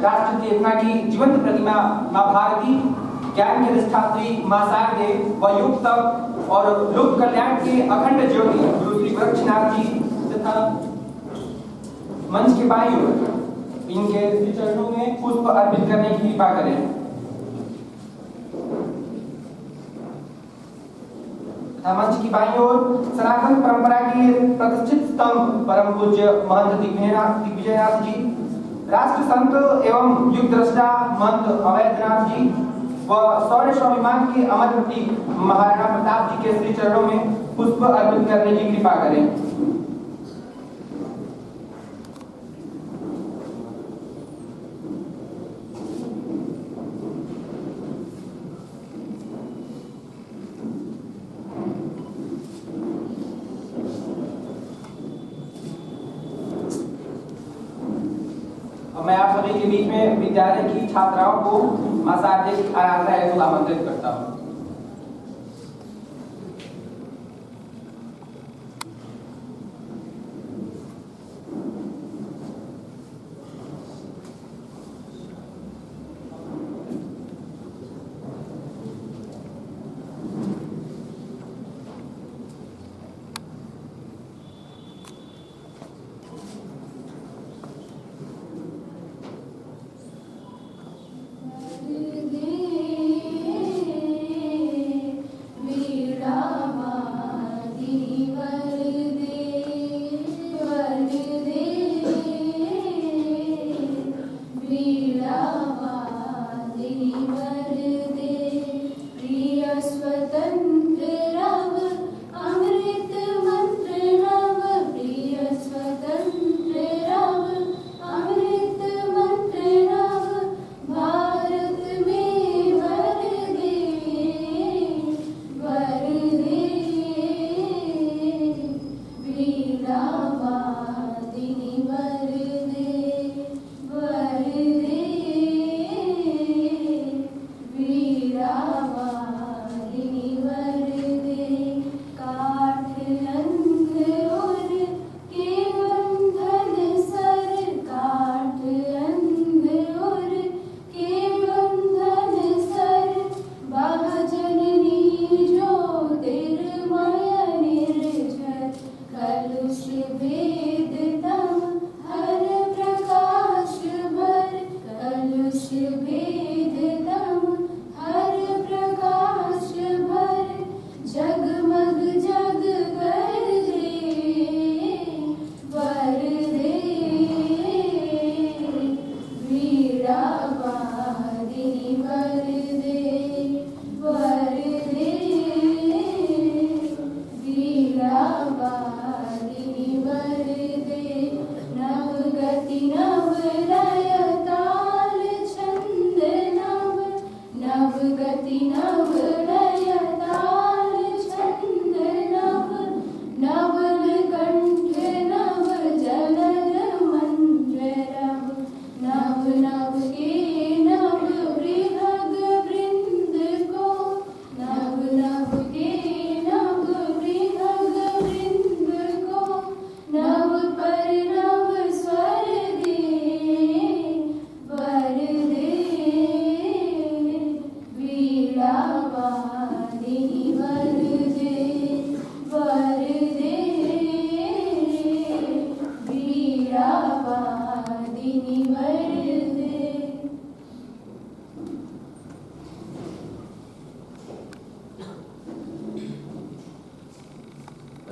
राष्ट्र चेतना की जीवंत प्रतिमा मां भारती, ज्ञान के अधिष्ठात्री मां शारदे व युग तप और लोक कल्याण के अखंड ज्योति गुरु श्री गोरक्षनाथ जी तथा मंच के बाईं ओर इनके चरणों में पुष्प अर्पित करने की कृपा करें। मंच की बाईं ओर सनातन परंपरा के प्रतिष्ठित स्तंभ परम पूज्य महंत दिग्विजयनाथ जी, राष्ट्र संत एवं युग दृष्टा महंत अवैधनाथ जी व शौर्य स्वाभिमान के अमर प्रतीक महाराणा प्रताप जी के श्री चरणों में पुष्प अर्पित करने की कृपा करें। मैं आप सभी के बीच में विद्यालय की छात्राओं को मां शारदे की आराधना हेतु आमंत्रित करता हूँ।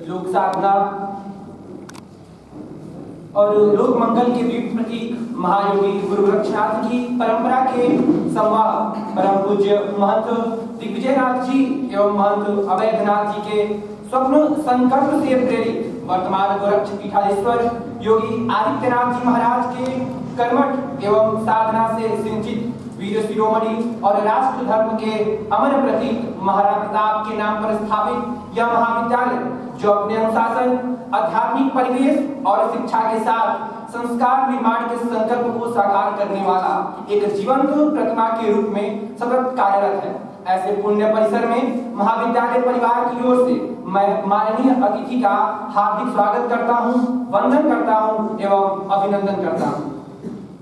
लोक साधना और लोक मंगल के दिव्य प्रतीक महायोगी गुरु गोरक्षनाथ की परंपरा के संवाद परम पूज्य महंत दिग्विजयनाथ जी एवं महंत अवैधनाथ जी के स्वप्न संकल्प से प्रेरित वर्तमान गोरक्ष पीठाधीश्वर योगी आदित्यनाथ जी महाराज के कर्मठ एवं साधना से सिंचित वीर शिरोमणि और राष्ट्र धर्म के अमर प्रतीक महाराणा प्रताप के नाम पर स्थापित यह महाविद्यालय जो अपने अनुशासन, आध्यात्मिक परिवेश और शिक्षा के साथ संस्कार निर्माण के संकल्प को साकार करने वाला एक जीवंत प्रतिमा के रूप में सतत कार्यरत है। ऐसे पुण्य परिसर में महाविद्यालय परिवार की ओर से मैं माननीय अतिथि का हार्दिक स्वागत करता हूं, वंदन करता हूं एवं अभिनंदन करता हूं।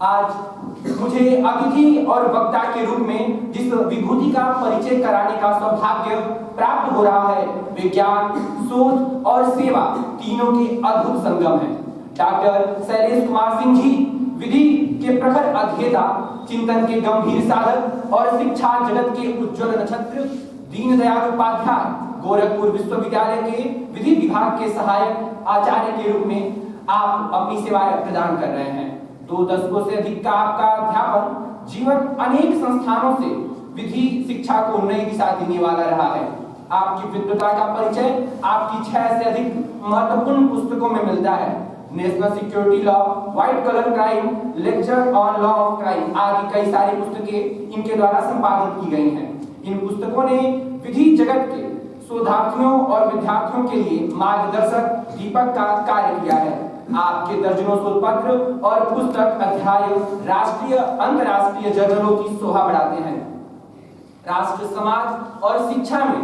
आज मुझे अतिथि और वक्ता के रूप में जिस विभूति का परिचय कराने का सौभाग्य प्राप्त हो रहा है, विज्ञान, शोध और सेवा तीनों के अद्भुत संगम है। डॉक्टर शैलेश कुमार सिंह जी विधि के प्रखर अध्येता, चिंतन के गंभीर साधक और शिक्षा जगत के उज्ज्वल नक्षत्र दीनदयाल उपाध्याय गोरखपुर विश्वविद्यालय के विधि विभाग के सहायक आचार्य के रूप में आप अपनी सेवाएं प्रदान कर रहे हैं। 2 दशकों से अधिक का आपका अध्यापन जीवन अनेक संस्थानों से विधि शिक्षा को नई दिशा देने वाला रहा है। आपकी विद्वता का परिचय आपकी 6 से अधिक महत्वपूर्ण पुस्तकों में मिलता है। National security law, white colour crime, lecture on law of crime आदि कई सारी पुस्तकें इनके द्वारा संपादित की गई हैं। इन पुस्तकों ने विधि जगत के शोधार्थियों और विद्यार्थियों के लिए मार्गदर्शक दीपक का कार्य किया है। आपके दर्जनों शोध पत्र और पुस्तक अध्याय राष्ट्रीय अंतर्राष्ट्रीय जर्नलों की शोभा बढ़ाते हैं। राष्ट्र, समाज और शिक्षा में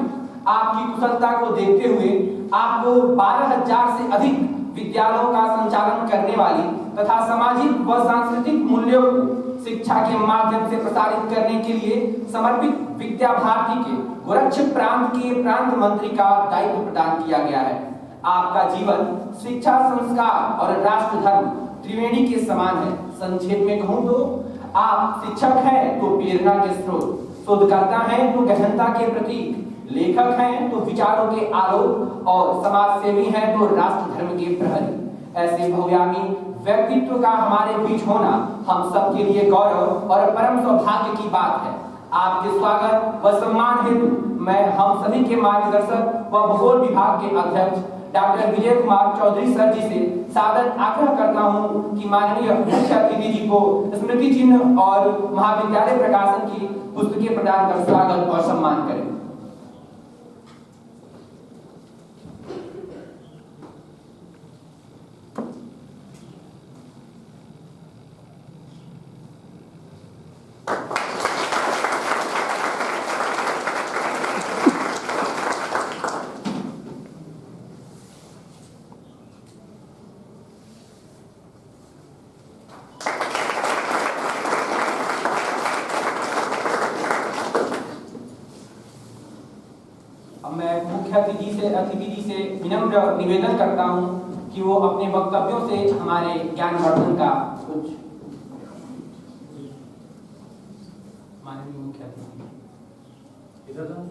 आपकी कुशलता को देखते हुए आपको 12,000 से अधिक विद्यालयों का संचालन करने वाली तथा सामाजिक व सांस्कृतिक मूल्यों को शिक्षा के माध्यम से प्रसारित करने के लिए समर्पित विद्या भारती के गोरक्ष प्रांत के प्रांत मंत्री का दायित्व प्रदान किया गया है। आपका जीवन शिक्षा, संस्कार और राष्ट्र धर्म त्रिवेणी के समान है। संक्षेप में कहूं तो आप शिक्षक हैं तो प्रेरणा के स्रोत, शोधकर्ता हैं तो गहनता के प्रतीक, लेखक हैं तो विचारों के आलोक और समाज सेवी हैं तो राष्ट्र धर्म के प्रहरी। ऐसे बहुयामी व्यक्तित्व का हमारे बीच होना हम सबके लिए गौरव और परम सौभाग्य की बात है। आपके स्वागत व सम्मान हेतु मैं हम सभी के मार्गदर्शक व भूगोल विभाग के अध्यक्ष डॉक्टर विजय कुमार चौधरी सर जी से सादर आग्रह करता हूं कि माननीय मुख्य अतिथि जी को स्मृति चिन्ह और महाविद्यालय प्रकाशन की पुस्तकें प्रदान कर स्वागत और सम्मान करें। मैं मुख्य अतिथि जी से विनम्र निवेदन करता हूं कि वो अपने वक्तव्यों से हमारे ज्ञानवर्धन का कुछ माननीय मुख्य अतिथि धन्यवाद।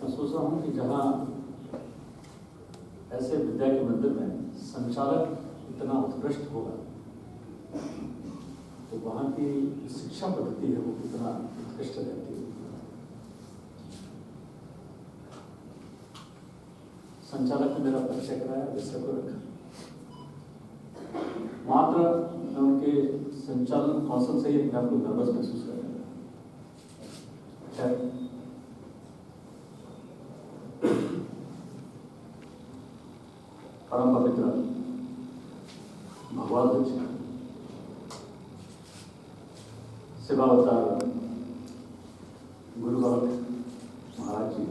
मैं सोच रहा हूँ कि जहाँ ऐसे विद्या के मंदिर में संचालक इतना उत्कृष्ट होगा तो वहाँ की शिक्षा पद्धति है वो कितना उत्कृष्ट रहती है। संचालक ने मेरा परिचय कराया, विषय को रखा, मात्र उनके संचालन कौशल से ही अपने आप को नर्वस महसूस कर रहा है। परम पवित्र भगवान जी सेवावतार गुरु गोरख महाराज जी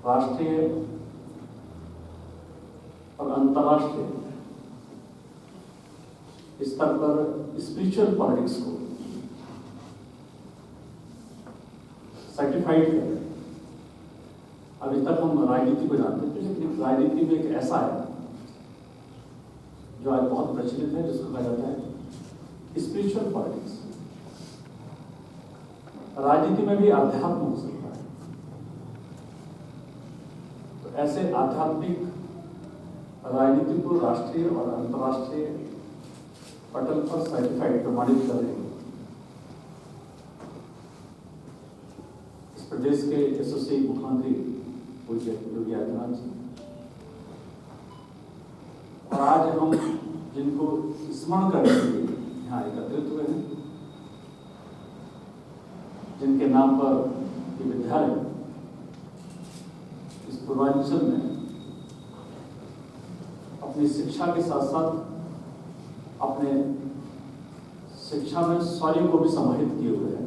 राष्ट्रीय और अंतर्राष्ट्रीय स्तर पर स्पिरिचुअल पॉलिटिक्स को सर्टिफाइड कर। अभी तक हम राजनीति को जानते थे, लेकिन राजनीति में एक ऐसा है जो आज बहुत प्रचलित है, जिसको कहा जाता है स्पिरिचुअल पॉलिटिक्स। राजनीति में भी अध्यात्म हो सकता है। तो ऐसे आध्यात्मिक राजनीति को राष्ट्रीय और अंतर्राष्ट्रीय पटल पर सर्टिफाइड प्रमाणित कर रहे हैं। इस प्रदेश के यशस्वी मुख्यमंत्री पूज्य योगी आदित्यनाथ जी, और आज हम जिनको स्मरण करने के लिए यहाँ एकत्रित हुए हैं, जिनके नाम पर ये विद्यालय इस पूर्वांचल में अपनी शिक्षा के साथ साथ अपने शिक्षा में शौर्य को भी समाहित किए हुए हैं।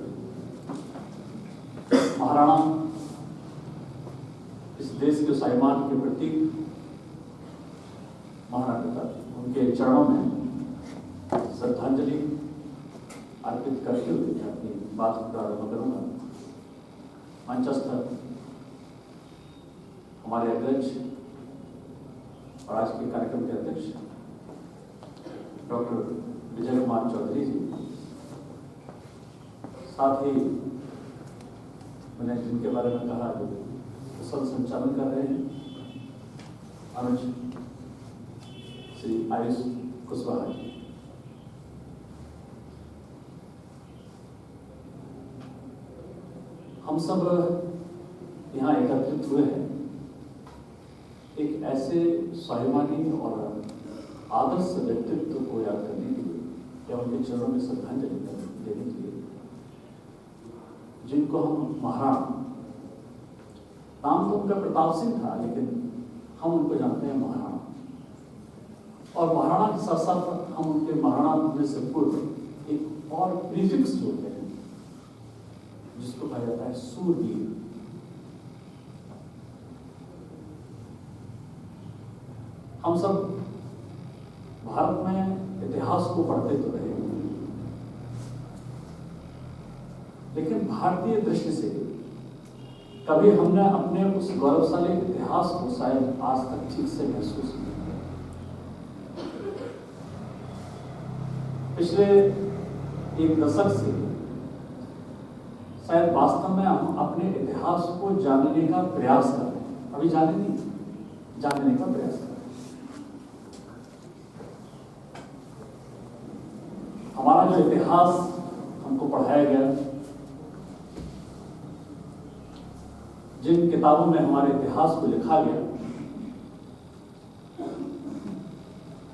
महाराणा इस देश के स्वाभिमान के प्रतीक महाराणा प्रताप, उनके चरणों में श्रद्धांजलि अर्पित करते हुए अपनी बात को प्रारंभ करूंगा। मंचस्थ हमारे अध्यक्ष और आज के कार्यक्रम के अध्यक्ष डॉक्टर विजय कुमार चौधरी जी, साथ ही मैंने जिनके बारे में कहा जो कुशल संचालन कर रहे हैं, अनुज श्री आयुष कुशवाहा जी। हम सब यहाँ एकत्रित हुए हैं एक ऐसे स्वाभिमानी और आदर्श व्यक्तित्व को याद करने के लिए या उनके चरणों में श्रद्धांजलि देने के लिए, जिनको हम महाराणा, नाम तो उनका प्रताप सिंह था लेकिन हम उनको जानते हैं महाराणा, और महाराणा के साथ साथ हम उनके महाराणा होने से पूर्व एक और प्रीफिक्स जोड़ते हैं जिसको कहा जाता है सूरवीर। हम सब भारत में इतिहास को पढ़ते तो रहे, लेकिन भारतीय दृष्टि से कभी हमने अपने उस गौरवशाली इतिहास को शायद आज तक ठीक से महसूस नहीं किया। पिछले एक दशक से शायद वास्तव में हम अपने इतिहास को जानने का प्रयास कर रहे हैं, अभी जानने का प्रयास कर रहे हैं। हमारा जो इतिहास हमको पढ़ाया गया, जिन किताबों में हमारे इतिहास को लिखा गया,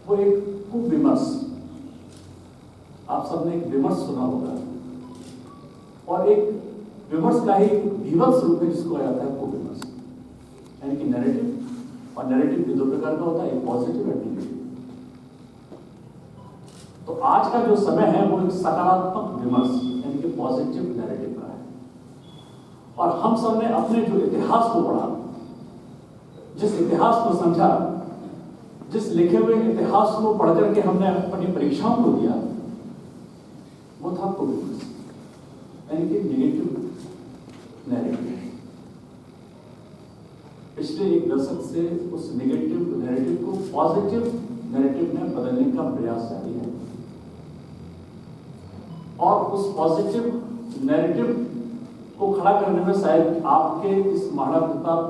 वो एक कुविमर्श, आप सबने एक विमर्श सुना होगा, और एक विमर्श का ही विवश रूप है जिसको कहा जाता है कुविमर्श, यानी कि नैरेटिव। और नैरेटिव भी दो प्रकार का होता है, एक पॉजिटिव और नेगेटिव। तो आज का जो समय है वो एक सकारात्मक विमर्श यानी कि पॉजिटिव नैरेटिव का है। और हम सब ने अपने जो इतिहास को पढ़ा, जिस इतिहास को समझा, जिस लिखे हुए इतिहास को पढ़ करके हमने अपनी परीक्षाओं को दिया, वो था कुविमर्श यानी कि नेगेटिव नैरेटिव। पिछले एक दशक से उस नेगेटिव नैरेटिव को पॉजिटिव नैरेटिव में बदलने का प्रयास जारी है, और उस पॉजिटिव नैरेटिव को खड़ा करने में शायद आपके इस महाराणा प्रताप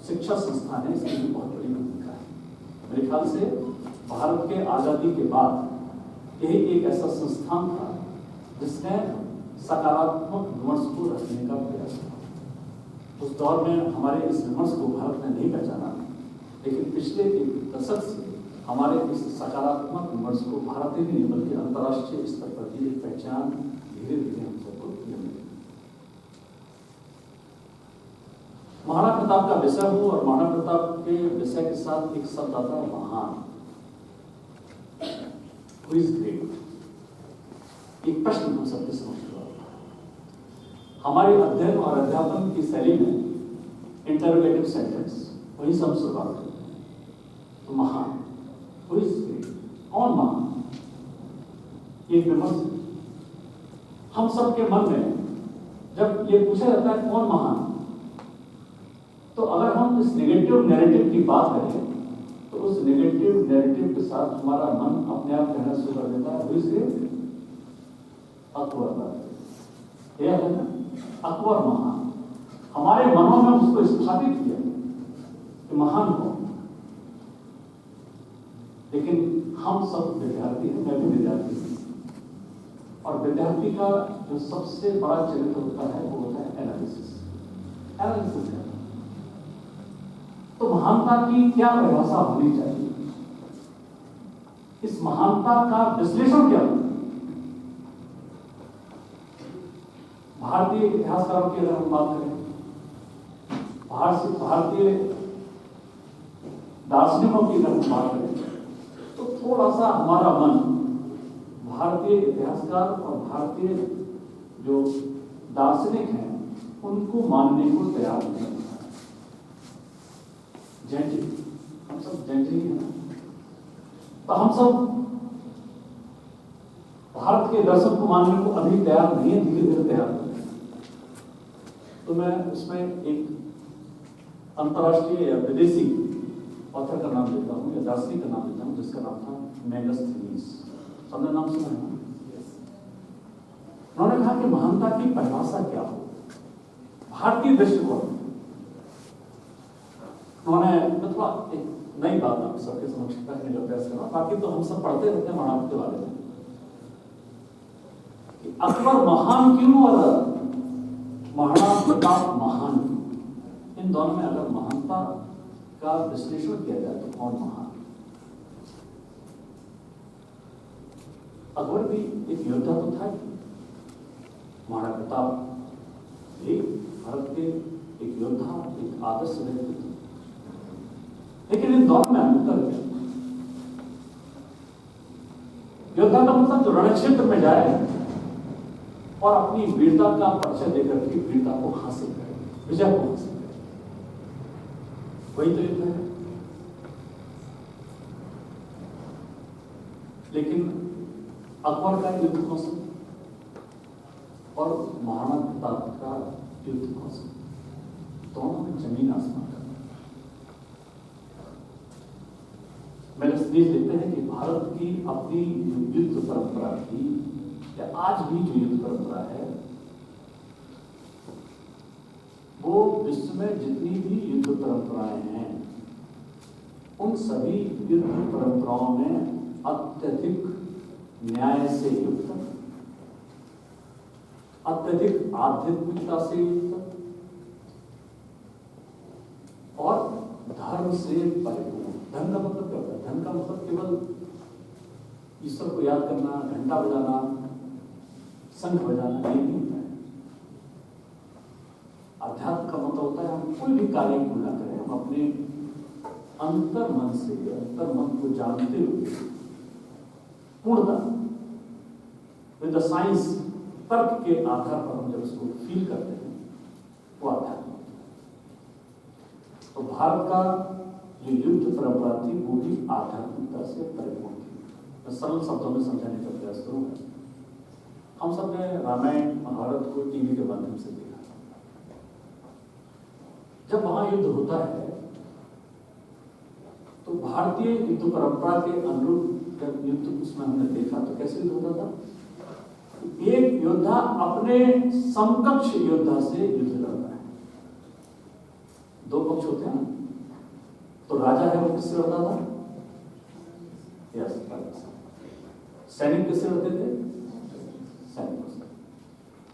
शिक्षा संस्थान है, इसकी बहुत बड़ी भूमिका है। मेरे ख्याल से भारत के आजादी के बाद यही एक ऐसा संस्थान था जिसने सकारात्मक विमर्श को रखने का प्रयास किया। उस दौर में हमारे इस विमर्श को भारत ने नहीं पहचाना, लेकिन पिछले एक दशक से हमारे इस सकारात्मक विमर्श को भारत ही नहीं बल्कि अंतर्राष्ट्रीय स्तर पर भी एक पहचान धीरे धीरे हम सबको मिली। महाराणा प्रताप का विषय हो और महाराणा प्रताप के विषय के साथ एक शब्द आता है महान। Who is great? एक प्रश्न हम सबके समझ रहा है। हमारे अध्ययन और अध्यापन की शैली में इंटरोगेटिव सेंटेंस वही सब शुरुआत करते हैं। तो महान, Who is great? कौन महान? ये विमर्श हम सबके मन में जब ये पूछा जाता है कौन महान, तो अगर हम इस नेगेटिव नैरेटिव की बात करें तो उस नेगेटिव नैरेटिव के साथ हमारा मन अपने आप कहना शुरू कर देता है अकबर। यह है ना, अकबर महान। हमारे मनों में उसको स्थापित किया कि महान हो। लेकिन हम सब विद्यार्थी हैं, मैं भी विद्यार्थी हूं, और विद्यार्थी का जो सबसे बड़ा चरित्र होता है वो होता है एनालिसिस है। तो महानता की क्या परिभाषा होनी चाहिए, इस महानता का विश्लेषण क्या होगा? भारतीय इतिहासकारों की अगर हम बात करें, भारतीय दार्शनिकों की अगर हम बात करें, थोड़ा सा हमारा मन भारतीय इतिहासकार और भारतीय जो दार्शनिक हैं उनको मानने को तैयार नहीं होता है। जैन जी, हम सब जैन जी हैं, तो हम सब भारत के दर्शन को मानने को अभी तैयार नहीं है, धीरे धीरे तैयार होते हैं। तो मैं उसमें एक अंतर्राष्ट्रीय या विदेशी ऑथर का नाम लेता हूँ या दार्शनिक का नाम लेता हूँ, जिसका नाम था मेगास्थनीज। सबने नाम सुना है? उन्होंने कहा कि महानता की परिभाषा क्या हो, भारतीय दृष्टिकोण। उन्होंने मैं थोड़ा एक नई बात आप सबके समक्ष रखने का प्रयास करा, बाकी तो हम सब पढ़ते रहते हैं महाभारत के बारे में कि अकबर महान क्यों और महाराणा प्रताप महान क्यों। इन दोनों में अगर महानता का विश्लेषण किया जाए तो कौन महान? अकबर भी एक योद्धा तो था, महाराणा प्रताप एक भारत के एक योद्धा, एक आदर्श व्यक्ति थे। लेकिन इन दोनों में अंतर क्या? योद्धा का मतलब जो रणक्षेत्र में जाए और अपनी वीरता का परिचय देकर के वीरता को हासिल करे, विजय को हासिल करे, वही तो युद्ध है। लेकिन अकबर का युद्ध कौशल और महाराणा प्रताप का युद्ध कौशल, दोनों में जमीन आसमान का। मेगास्थनीज लिखते हैं कि भारत की अपनी युद्ध परंपरा थी, या आज भी जो युद्ध परंपरा है, वो विश्व में जितनी भी युद्ध परंपराएं हैं उन सभी युद्ध परंपराओं में अत्यधिक न्याय से युक्त, अत्यधिक आध्यात्मिकता से युक्त और धर्म से परिपूर्ण। धर्म का मतलब क्या होता है? धर्म का मतलब केवल ईश्वर को याद करना, घंटा बजाना, शंख बजाना, ये नहीं होता है। अध्यात्म का मतलब होता है हम कोई भी कार्य क्यों ना करें, हम अपने अंतर मन से, अंतर मन को जानते हुए पूर्णतः विद द साइंस, तर्क के आधार पर हम जब उसको फील करते हैं वो अध्यात्म होता है। तो भारत का जो युद्ध परंपरा थी वो भी आध्यात्मिकता से परिपूर्ण थी। मैं सरल शब्दों में समझाने का प्रयास करूंगा। हम सब ने रामायण महाभारत को टीवी के माध्यम से देखा। जब वहां युद्ध होता है तो भारतीय युद्ध परंपरा के अनुरूप जब युद्ध उसमें हमने देखा तो कैसे युद्ध होता था? एक योद्धा अपने समकक्ष योद्धा से युद्ध लड़ता है। दो पक्ष होते हैं, तो राजा है वो किससे लड़ता था? सैनिक किससे लड़ते थे? सैनिकों से।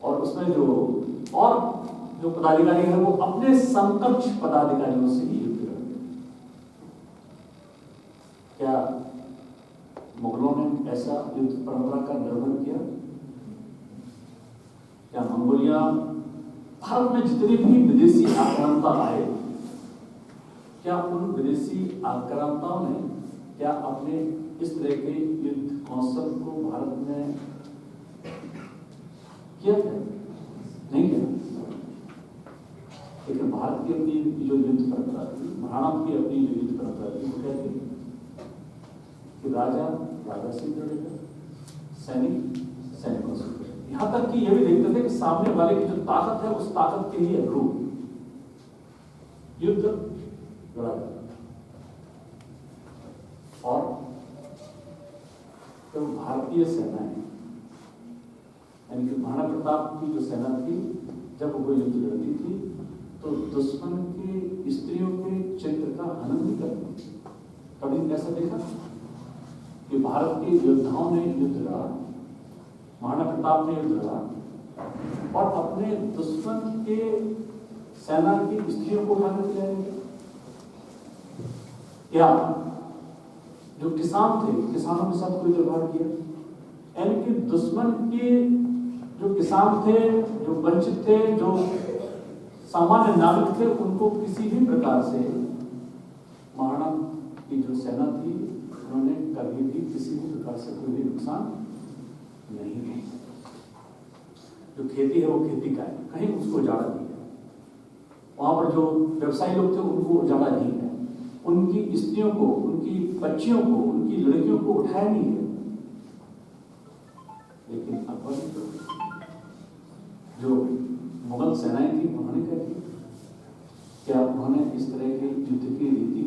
और उसमें जो पदाधिकारी है वो अपने समकक्ष पदाधिकारियों से ही युद्ध लड़ते थे। क्या मुगलों ने ऐसा युद्ध परंपरा का निर्वहन किया? क्या मंगोलिया, भारत में जितने भी विदेशी आक्रांता आए, क्या उन विदेशी आक्रांताओं ने क्या अपने इस तरह के युद्ध कौशल को भारत में किया था? नहीं किया। लेकिन भारत की अपनी जो युद्ध परंपरा थी, महाराणा की अपनी जो युद्ध परंपरा थी, वो क्या थी कि राजा से लड़ेगा, सैनिक सैनिकों से। यहां तक कि यह भी देखते थे कि सामने वाले की जो ताकत है उस ताकत के लिए अनुरूप युद्ध लड़ा जाता था। और तो भारतीय सेनाएं, यानी कि महाराणा प्रताप की जो सेना थी, जब वो युद्ध लड़ती थी तो दुश्मन के स्त्रियों के चित्र का हनन भी करती थी। कभी ऐसा देखा कि भारत के योद्धाओं ने युद्ध लड़ा, महाराणा प्रताप ने युद्ध लड़ा और अपने दुश्मन के सेना की स्त्रियों को उठाने के लिए, या जो किसान थे, किसानों के साथ कोई व्यवहार किया, यानी कि दुश्मन के जो किसान थे, जो वंचित थे, जो सामान्य नागरिक थे, उनको किसी भी प्रकार से महाराणा की जो सेना थी उन्होंने कभी भी किसी भी प्रकार से कोई भी नुकसान नहीं किया। जो खेती है वो खेती का है, कहीं उसको उजाड़ा नहीं है। वहां पर जो व्यवसायी लोग थे उनको उजाड़ा नहीं है, उनकी स्त्रियों को, उनकी बच्चियों को, उनकी लड़कियों को उठाया नहीं है। लेकिन अकबर जो मुगल सेनाएं थी उन्होंने क्या किया? क्या उन्होंने इस तरह की युद्ध की नीति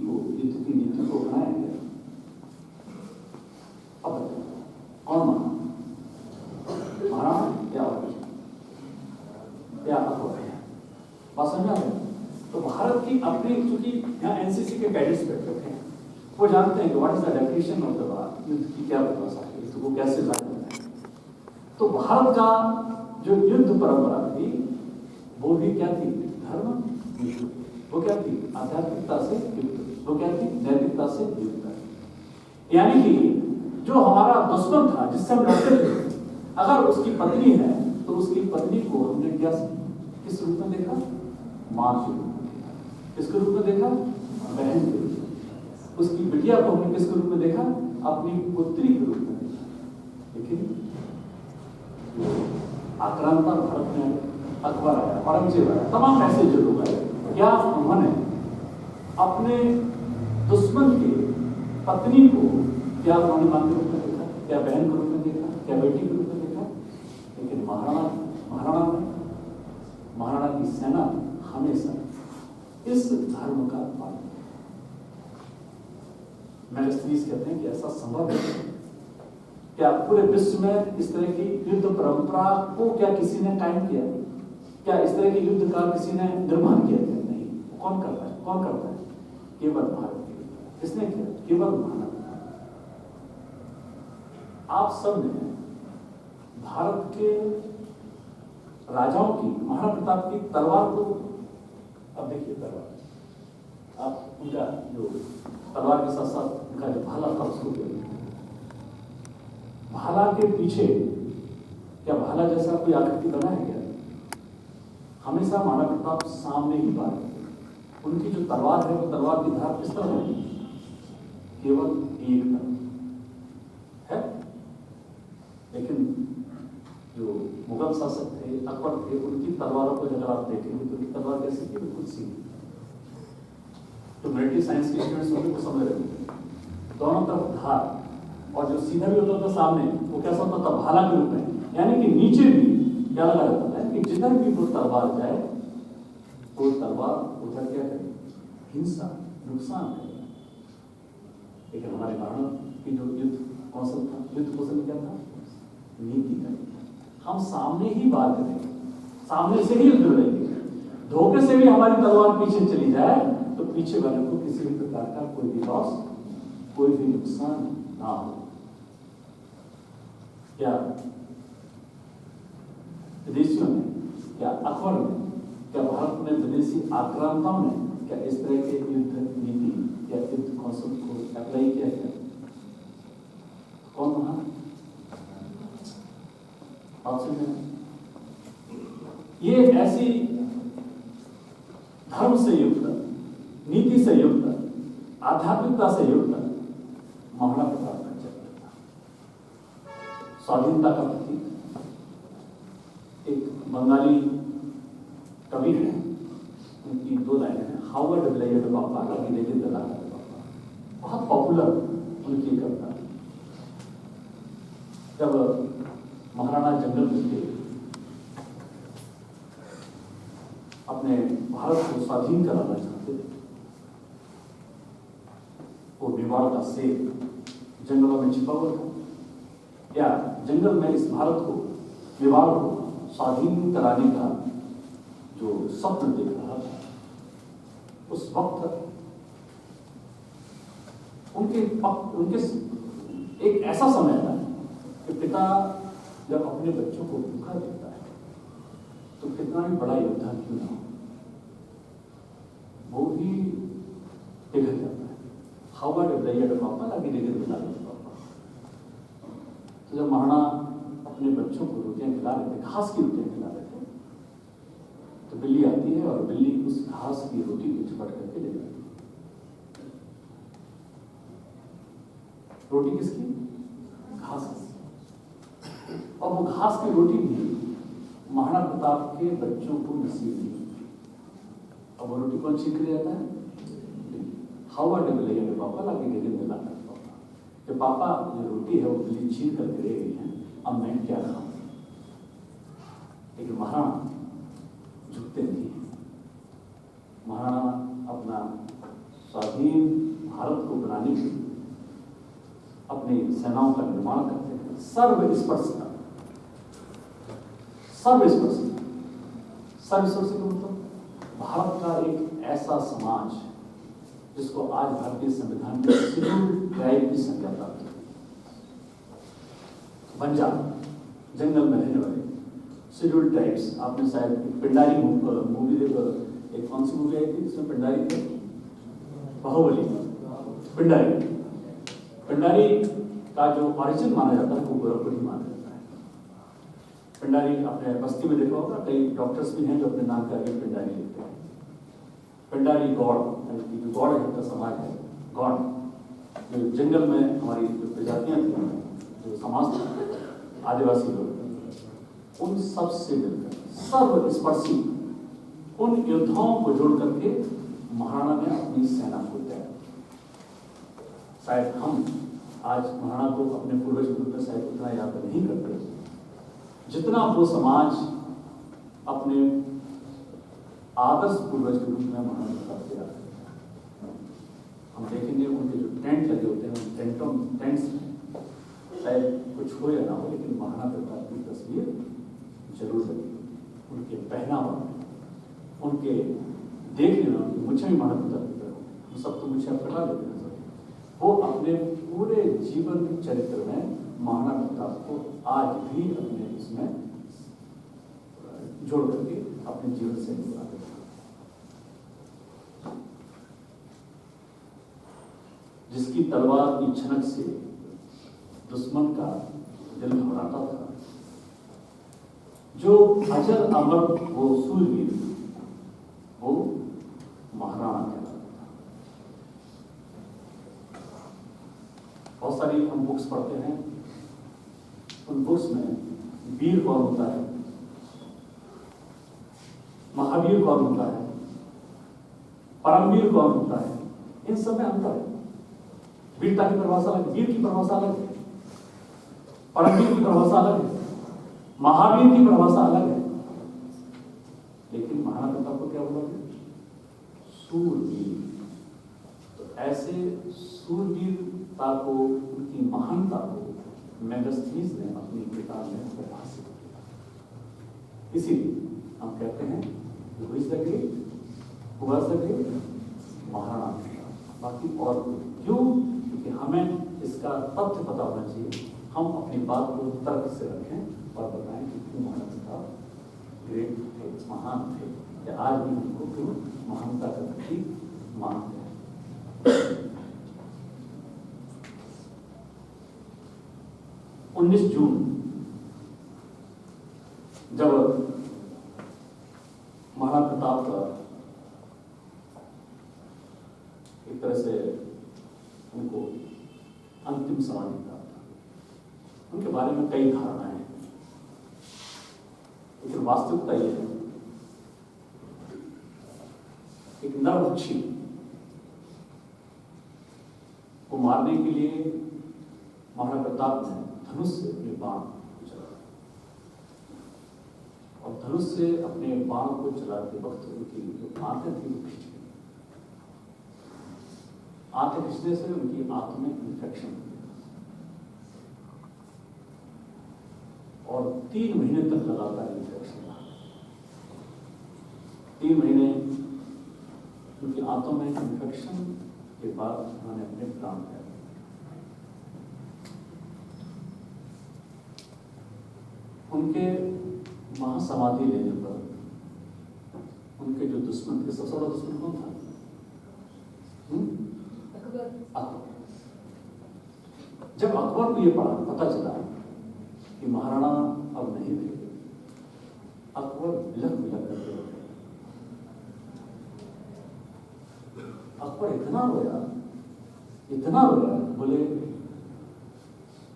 को बनाया गया? अब कौन माना, महाराणा या अकबर? बात समझ आ रही है? तो भारत की अपनी, क्योंकि यहाँ एनसीसी के कैडेट्स बैठे हैं, वो जानते हैं कि what is the definition of the war, युद्ध की क्या परिभाषा है, युद्ध को कैसे जाना है। तो भारत का जो युद्ध परंपरा थी वो भी क्या थी? धर्म। वो क्या थी? आध्यात्मिकता से युक्त। वो क्या थी? नैतिकता से युक्त। यानी कि जो हमारा दुश्मन था, जिससे हम लड़ते थे, अगर उसकी पत्नी है तो उसकी पत्नी को हमने क्या, किस रूप में देखा? मां के रूप में देखा। किसके रूप में देखा? बहन के रूप में। उसकी बिटिया को हमने किसके रूप में देखा? अपनी पुत्री के रूप में देखा। लेकिन आक्रांता भारत में अकबर आया, औरंगजेब आया, तमाम ऐसे जो लोग आए, क्या उन्होंने अपने दुश्मन की पत्नी को क्या उन्होंने मां के रूप में देखा? क्या बहन के रूप में देखा? क्या बेटी के रूप में देखा? लेकिन महाराणा की सेना हमेशा इस धर्म का पालन। मैजिस्ट्रीज कहते हैं कि ऐसा संभव है क्या पूरे विश्व में इस तरह की युद्ध परंपरा को क्या किसी ने कायम किया? क्या इस तरह के युद्ध का किसी ने निर्माण किया? नहीं। कौन करता है? कौन करता है? केवल भारत। किसने किया? केवल मानव। आप सब ने भारत के राजाओं की, महाराणा प्रताप की तलवार को, अब देखिए तलवार, आप उनका जो तलवार के साथ साथ उनका जो भाला था उसको देखिए। भाला के पीछे क्या भाला जैसा कोई आकृति बना है क्या? हमेशा महाराणा प्रताप सामने ही बात है। उनकी जो तलवार है वो तलवार की धार किस तरह है? केवल एक तरफ है। लेकिन जो मुगल शासक थे, अकबर थे, उनकी तलवारों को अगर आप देखेंगे तो उनकी तलवार कैसी थी? बिल्कुल सीधी। तो मिलिट्री साइंस के स्टूडेंट्स होंगे वो समझ रहे हैं, दोनों तरफ धार, और जो सीधा भी होता था सामने वो कैसा होता था? भाला के रूप में। यानी कि नीचे भी क्या लगा रहता है कि जिधर भी वो तलवार जाए वो तलवार उधर क्या करे? हिंसा, नुकसान करे। लेकिन हमारे महाराणा की जो युद्ध कौशल था, युद्ध कौशल क्या था? नीति का। हम सामने ही बात करेंगे, सामने से ही युद्ध लड़ेंगे। धोखे से भी हमारी तलवार पीछे चली जाए तो पीछे वाले को किसी भी प्रकार का कोई भी लॉस, कोई भी नुकसान ना हो। क्या विदेशियों ने, क्या अकबर ने, क्या भारत में विदेशी आक्रांताओं ने क्या इस तरह के युद्ध नीति या युद्ध कौशल को अप्लाई किया गया? कौन वहां? ये ऐसी धर्म से युक्त, नीति से युक्त, आध्यात्मिकता से युक्त महाराणा प्रताप का चरित्र था। स्वाधीनता का प्रतीक। एक बंगाली कवि है, उनकी दो लाइनें हैं, हावर्ड ब्लेड पापा लगी लेकिन दला पापा, बहुत पॉपुलर उनकी कविता। जब महाराणा जंगल में थे, अपने भारत को स्वाधीन कराना चाहते थे, वो मेवाड़ का शेर जंगलों में छिपा हुआ था, या जंगल में इस भारत को, मेवाड़ को स्वाधीन कराने का जो स्वप्न देख रहा था, उस वक्त उनके एक ऐसा समय था कि पिता जब अपने बच्चों को भूखा देखता है तो कितना भी बड़ा योद्धा क्यों ना हो, वो भी पिघल जाता है। हावर्ड ब्लेड पापा लगी लेकिन दला पापा। तो जब महाराणा अपने बच्चों को रोटियां खिला रहे थे, घास की रोटियां खिला रहे थे, तो बिल्ली आती है और बिल्ली उस घास की रोटी को झपट करके ले जाती है। रोटी किसकी? घास की। और वो घास की रोटी भी महाराणा प्रताप के बच्चों को नसीब नहीं। अब वो रोटी कौन छीन के जाता है? हवा ने बोले कि पापा लाके गिरे में लाकर कि पापा ये रोटी है वो बिल्ली छीन कर गिरे गई है, अब मैं क्या खाऊं? लेकिन महाराणा झुकते नहीं। महाराणा अपना स्वाधीन भारत को बनाने के लिए अपनी सेनाओं का निर्माण करते हैं। सर्वस्पर्शी का मतलब भारत का एक ऐसा समाज जिसको आज भारतीय संविधान में शेड्यूल्ड ट्राइब की संज्ञा प्राप्त है। बंजारा, जंगल में रहने वाले शेड्यूल्ड ट्राइब्स। आपने शायद पिंडारी मूवी देखा, एक कौन सी मूवी आई थी जिसमें पिंडारी थे? बाहुबली। पिंडारी का जो ऑरिजिन माना जाता है वो गोरखपुर ही माना जाता है। पिंडारी आपने बस्ती में देखा होगा, कई डॉक्टर्स भी हैं जो अपने नाम के आगे पिंडारी लिखते हैं। पिंडारी गौड़, जो गौड़ का समाज है, गौड़ जो जंगल में हमारी जो प्रजातियां थी, जो समाज था, आदिवासी लोग, उन सब से मिलकर सर्वस्पर्शी उन योद्धाओं को जोड़ करके महाराणा ने अपनी सेना को तैयार। शायद हम आज महाराणा को अपने पूर्वज के रूप में शायद उतना याद नहीं करते जितना वो समाज अपने आदर्श पूर्वज के रूप में महाराणा प्रताप तैयार है। हम देखेंगे उनके जो टेंट लगे होते हैं, उन टेंट्स में शायद कुछ हो या ना हो, लेकिन महाराणा प्रताप की तस्वीर जरूर लगी। उनके पहनावा, उनके देखने में, उनकी मुझे भी महाराणा प्रताप की तरह, हम सब तो मुझे अब कटा लेते हैं। वो अपने पूरे जीवन चरित्र में महाराणा प्रताप को आज भी अपने इसमें जोड़ करके अपने जीवन से निकालते हैं। जिसकी तलवार की छनक से दुश्मन का दिल घबराता था, जो अजर अमर वो सूरवीर, वो महाराणा कहलाता था। बहुत सारी हम बुक्स पढ़ते हैं, उन बुक्स में वीर कौन होता है, महावीर कौन होता है, परमवीर कौन होता है, इन सब में अंतर है। वीरता की परिभाषा अलग, वीर की परिभाषा अलग है, परमवीर की परिभाषा अलग है, महावीर की परिभाषा अलग है। लेकिन महाराणा प्रताप को क्या बोला गया? सूरवीर। तो ऐसे सूरवीरता को, उनकी महानता को मेगास्थनीज ने अपनी किताब में परिभाषित किया। इसीलिए हम कहते हैं महाराणा प्रताप। बाकी और क्यों? क्योंकि हमें इसका तथ्य पता होना चाहिए। हम अपनी बात को तर्क से रखें और बताएं कि क्यों महाराणा प्रताप ग्रेट थे, महान थे, या आज भी उनको क्यों महानता का प्रतीक मानते हैं। 19 जून जब महाराणा प्रताप का एक तरह से उनको अंतिम समय निकला था, उनके बारे में कई धारणाएं हैं, लेकिन वास्तविकता यह है एक नरभक्षी को मारने के लिए महाराणा प्रताप ने धनुष से अपने बाण चलाया, और धनुष से अपने बाण को चलाते वक्त उनकी जो आंखें थी वो खिंच गई। आंखें खिंचने से उनकी आंख में इंफेक्शन हो गया, और 3 महीने तक लगातार इंफेक्शन रहा। 3 महीने उनकी आंतों में इंफेक्शन के बाद उन्होंने अपने प्राण त्याग दिए। उनके महासमाधि लेने पर उनके जो दुश्मन थे, सबसे बड़ा दुश्मन कौन था? अकबर। जब अकबर को ये पता चला कि महाराणा अब नहीं थे, अकबर बिलख करके रोए। अकबर इतना रोया, बोले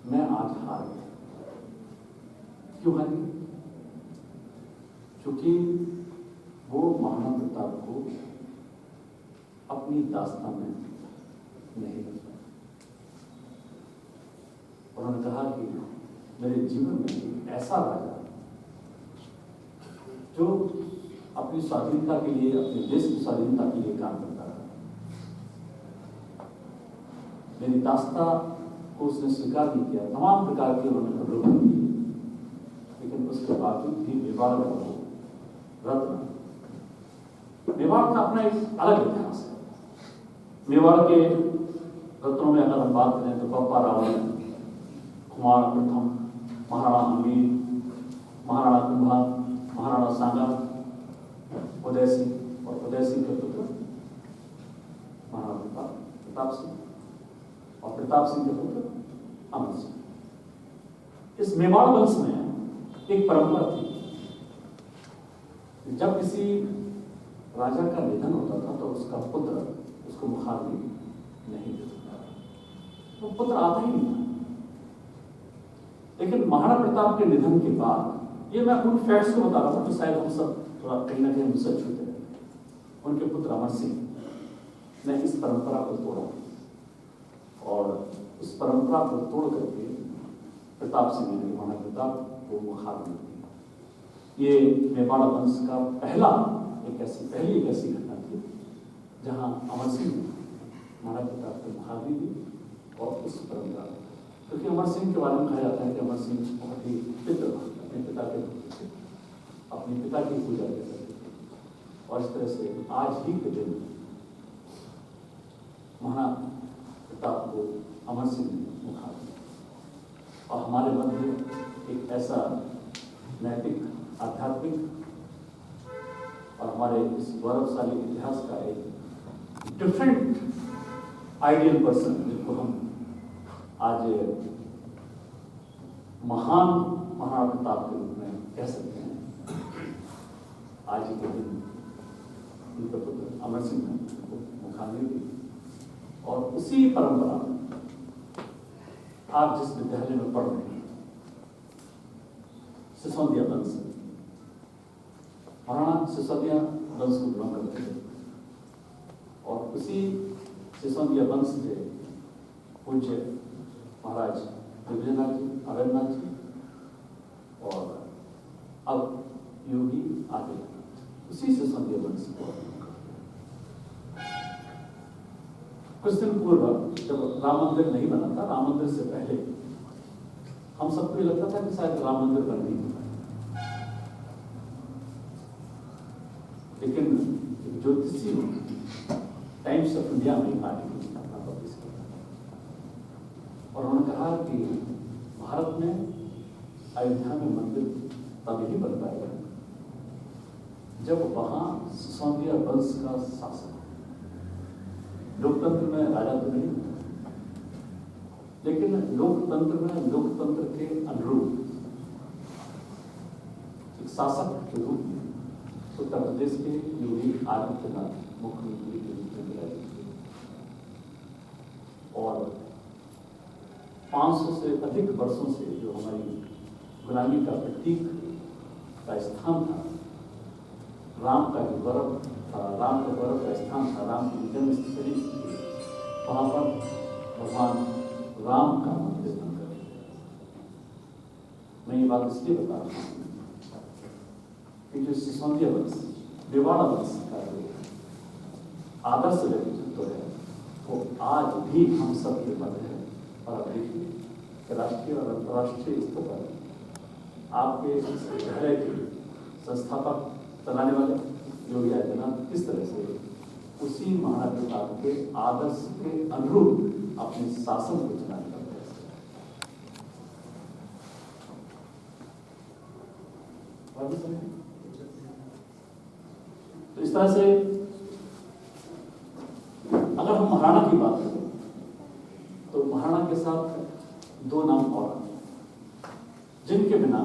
मैं आज हार गया। क्यों हार गया? क्योंकि वो महाराणा प्रताप को अपनी दास्तान में नहीं रख पाए। उन्होंने कहा कि मेरे जीवन में एक ऐसा राजा जो अपनी स्वाधीनता के लिए, अपने देश की स्वाधीनता के लिए काम करता रहा। मेरी दास्ता को उसने स्वीकार नहीं किया, तमाम प्रकार के उन्होंने अवरोध किए, लेकिन उसके बावजूद भी मेवाड़ का वो रत्न, मेवाड़ का अपना एक अलग इतिहास है। मेवाड़ के रत्नों में अगर हम बात करें तो बप्पा रावल, कुमार प्रथम, महाराणा अमीर, महाराणा कुंभा, महाराणा सांगा, उदय सिंह और उदय सिंह के पुत्र महाराणा प्रताप सिंह और प्रताप सिंह के पुत्र अमर सिंह। इस मेवाड़ वंश में एक परंपरा थी, जब किसी राजा का निधन होता था तो उसका पुत्र उसको मुखाग्नि नहीं दे सकता, तो पुत्र आता ही नहीं था। लेकिन महाराणा प्रताप के निधन के बाद, ये मैं उन फैक्ट्स को बता रहा हूं जो शायद हम सब थोड़ा कहीं ना कहीं हम सच होते हैं, उनके पुत्र अमर सिंह ने इस परंपरा को तोड़ा और उस परंपरा को तोड़ करके प्रताप सिंह ने महाराणा प्रताप को मुखाग्नि दी। ये मेवाड़ वंश का पहली एक ऐसी घटना थी जहां अमर सिंह ने महाराणा प्रताप को मुखाग्नि दी और उस परंपरा, क्योंकि अमर सिंह के बारे में कहा जाता है कि अमर सिंह बहुत ही पितृ भक्त, अपने पिता के भक्त थे, अपने पिता की पूजा करते थे, और इस तरह से आज ही के दिन महाराणा प्रताप को अमर सिंह ने मुखाग्नि दी। और हमारे मध्य एक ऐसा नैतिक, आध्यात्मिक और हमारे इस गौरवशाली इतिहास का एक डिफरेंट आइडियल पर्सन, जिनको हम आज महान महाराणा प्रताप के रूप में कह सकते हैं, आज ही के दिन उनके पुत्र अमर सिंह ने मुखाग्नि दी। और उसी परंपरा आप जिस विद्यालय में पढ़ रहे हैं, सिसोदिया वंश, महाराणा सिसोदिया वंश को बिलोंग करते थे, और उसी सिसोदिया वंश से पूज्य महाराज दिग्विजयनाथ जी, अवैधनाथ जी और अब योगी आदित्यनाथ, उसी सिसोदिया वंश को। कुछ दिन पूर्व जब राम मंदिर नहीं बना था, राम मंदिर से पहले हम सबको ये लगता था कि शायद राम मंदिर बन नहीं होगा, लेकिन ज्योतिषी टाइम्स ऑफ इंडिया में आर्टिकल अपना पब्लिश किया और उन्होंने कहा कि भारत में अयोध्या में मंदिर तभी ही बन पाएगा जब वहां सिसोदिया वंश का शासन। लोकतंत्र में राजा तो नहीं, लेकिन लोकतंत्र में लोकतंत्र के अनुरूप एक शासक के रूप में उत्तर प्रदेश के योगी आदित्यनाथ मुख्यमंत्री के रूप में विराजित, और 500 से अधिक वर्षों से जो हमारी गुलामी का प्रतीक का स्थान था, राम का जो गौरव था, राम का गौरव का स्थान था, राम की जन्म स्थली, वहां पर भगवान राम का मंदिर बनकर। मैं ये बात इसलिए बता रहा हूं कि जो सिसोदिया वंश, मेवाड़ वंश का जो आदर्श व्यक्तित्व है, वो आज भी हम सब के मध्य है। और आप देखिए कि राष्ट्रीय और अंतर्राष्ट्रीय स्तर पर आपके विद्यालय के संस्थापक, चलाने वाले योगी आदित्यनाथ किस तरह से उसी महाराणा प्रताप के आदर्श के अनुरूप अपने शासन को चलाने का प्रयास करते हैं। तो इस तरह से अगर हम महाराणा की बात करें तो महाराणा के साथ दो नाम और जिनके बिना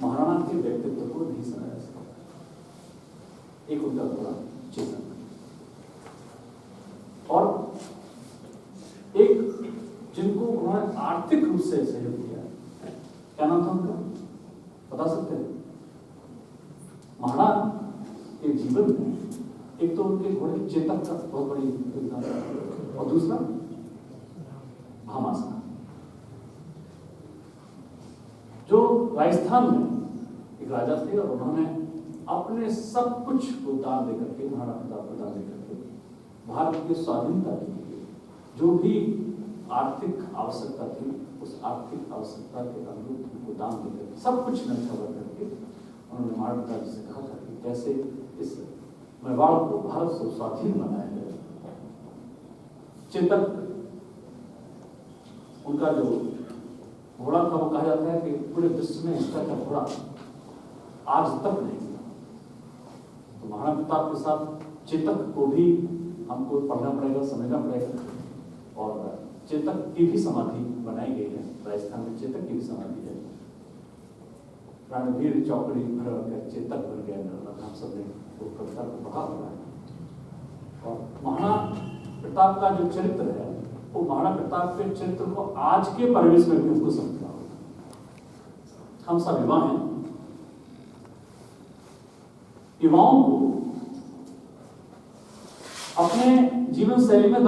महाराणा के व्यक्तित्व को नहीं समझा जा सकता। एक उनका घोड़ा चेतन और एक जिनको उन्होंने आर्थिक रूप से सहयोग किया। क्या नाम था उनका, बता सकते हैं? महाराणा के जीवन में एक तो उनके घोड़े चेतक का बहुत बड़ी योगदान है, और दूसरा भामाशाह, जो राजस्थान में एक राजा थे और उन्होंने अपने सब कुछ को दान देकर के, महाराणा प्रताप को दान देकर के भारत की स्वाधीनता के लिए जो भी आर्थिक आवश्यकता थी, उस आर्थिक आवश्यकता के अनुरूप उनको दान देकर सब कुछ न्यौछावर करके उन्होंने महाराणा प्रताप जी से कहा था कि कैसे इस मेवाड़ को भारत से स्वाधीन बनाया जाए। चेतक उनका जो घोड़ा था, वो कहा जाता है कि पूरे विश्व में इसका का घोड़ा आज तक नहीं था। तो महाराणा प्रताप के साथ चेतक को भी हमको पढ़ना पड़ेगा, समझना पड़ेगा। और चेतक की भी समाधि बनाई गई है राजस्थान में, चेतक की भी समाधि है। रणवीर चौकड़ी भर गया चेतक बन गया, हम सब ने वो कविता को पढ़ा हुआ है। और महाराणा प्रताप का जो चरित्र है, वो महाराणा प्रताप के चरित्र को आज के परिवेश में भी हमको समझना होगा। हम सब युवा हैं, युवाओं को अपने जीवन शैली में the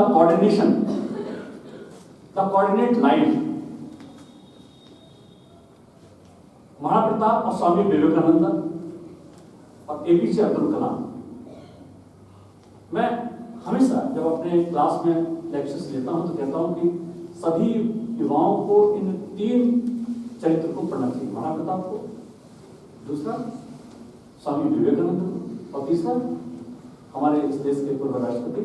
coordinate life, Maharana Pratap और स्वामी विवेकानंद और एपीजे अब्दुल कलाम। मैं हमेशा जब अपने क्लास में लेक्चर्स लेता हूं तो कहता हूं कि सभी युवाओं को इन 3 चरित्र को पढ़ना चाहिए, महाराणा प्रताप को, दूसरा स्वामी विवेकानंद को, और तीसरा हमारे इस देश के पूर्व राष्ट्रपति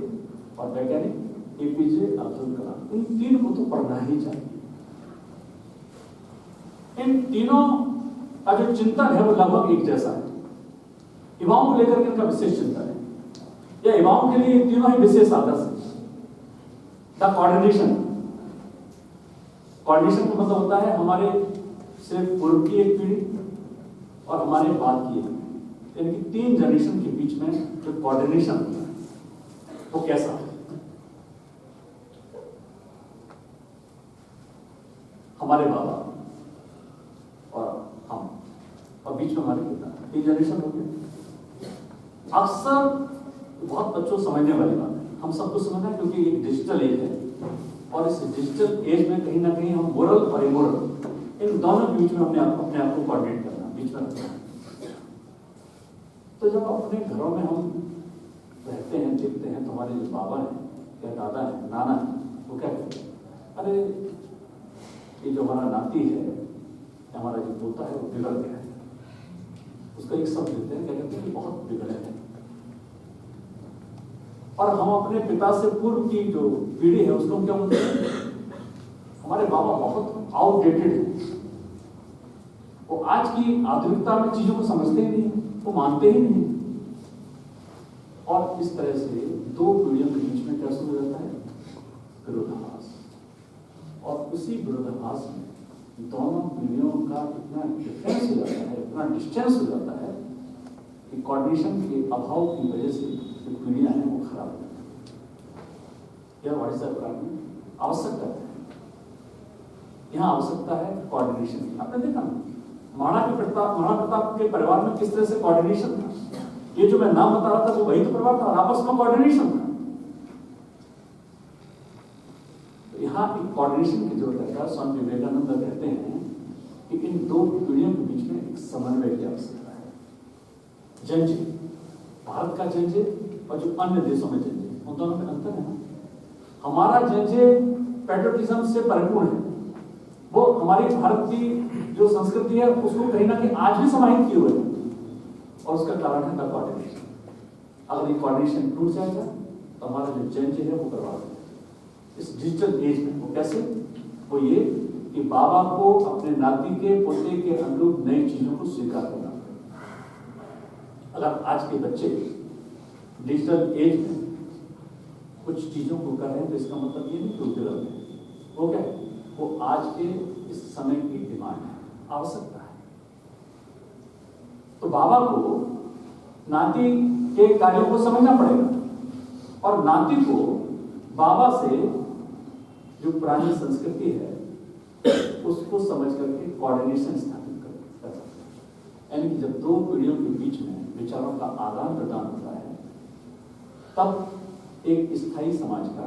और वैज्ञानिक एपीजे अब्दुल कलाम। इन 3 को तो पढ़ना ही चाहिए। इन तीनों का जो चिंतन है वो लगभग एक जैसा है। युवाओं को लेकर के इनका विशेष चिंतन है, या युवाओं के लिए तीनों ही विशेष आदर्श है। द कोऑर्डिनेशन का मतलब होता है हमारे सिर्फ पूर्व की एक पीढ़ी और हमारे बाद की एक पीढ़ी, यानी कि 3 जनरेशन के बीच में जो कोऑर्डिनेशन होता है वो कैसा है। हमारे बाबा और हम, और बीच में हमारे पिता, 3 जनरेशन हो गए। अक्सर बहुत बच्चों समझने वाली बात है, हम सबको समझना है क्योंकि एक डिजिटल एज है, और इस डिजिटल एज में कहीं ना कहीं हम मोरल और इमोरल इन दोनों के बीच में अपने आप को कोऑर्डिनेट करना, बीच में रखना है। तो जब अपने घरों में हम रहते हैं, देखते हैं, तो हमारे जो बाबा हैं या दादा हैं, नाना है, वो क्या कहते हैं, अरे ये जो हमारा नाती है, हमारा जो पोता है, वो बिगड़ गया है। उसका एक शब्द देते हैं, क्या कहते हैं, बहुत बिगड़े हैं। और हम अपने पिता से पूर्व की जो पीढ़ी है उसको क्या बोलते हैं, हमारे बाबा बहुत आउटडेटेड है, वो आज की आधुनिकता में चीजों को समझते ही नहीं, वो मानते ही नहीं। और इस तरह से 2 पीढ़ियों के बीच में क्या शुरू हो जाता है, विरोधाभास। और उसी विरोधाभास में दोनों पीढ़ियों का इतना डिफरेंस हो जाता है, इतना डिस्टेंस हो जाता है कि कोऑर्डिनेशन के अभाव की वजह से जो पीढ़ियां हैं वो खराब हो जाती है। यह व्हाट्स आवश्यकता है, यहाँ आवश्यकता है कोऑर्डिनेशन की। आपने देखा ना महाराणा प्रताप के परिवार में किस तरह से कोऑर्डिनेशन था। ये जो मैं नाम बता रहा था वो वही तो परिवार था, आपस में कोऑर्डिनेशन था। यहाँ एक कोऑर्डिनेशन की जरूरत है। स्वामी विवेकानंद कहते हैं कि इन 2 पीढ़ियों के बीच में एक समन्वय की आवश्यकता है। जंजे, भारत का जंजे और जो अन्य देशों में जंजे, उन दोनों में अंतर है। हमारा जंजे पैट्रियटिज्म से परिपूर्ण है, वो हमारी भारत की जो संस्कृति है उसको कहीं ना कहीं आज भी समाहित किए हुए है, और उसका कारण है कोऑर्डिनेशन। अगर ये कोऑर्डिनेशन टूट जाएगा तो हमारा जो जंजे है वो बर्बाद हो। इस डिजिटल एज में वो कैसे, वो ये कि बाबा को अपने नाती के पोते के अनुरूप नई चीजों को स्वीकार करना पड़ेगा। अगर आज के बच्चे डिजिटल एज में कुछ चीजों को कर रहे हैं तो इसका मतलब ये नहीं कि वो गलत है, वो क्या है, वो आज के इस समय की डिमांड है, आवश्यकता है। तो बाबा को नाती के कार्यों को समझना पड़ेगा और नाती को बाबा से जो पुरानी संस्कृति है उसको समझ करके कोऑर्डिनेशन स्थापित कर सकते हैं। यानी कि जब दो पीढ़ियों के बीच में विचारों का आदान प्रदान होता है तब एक स्थायी समाज का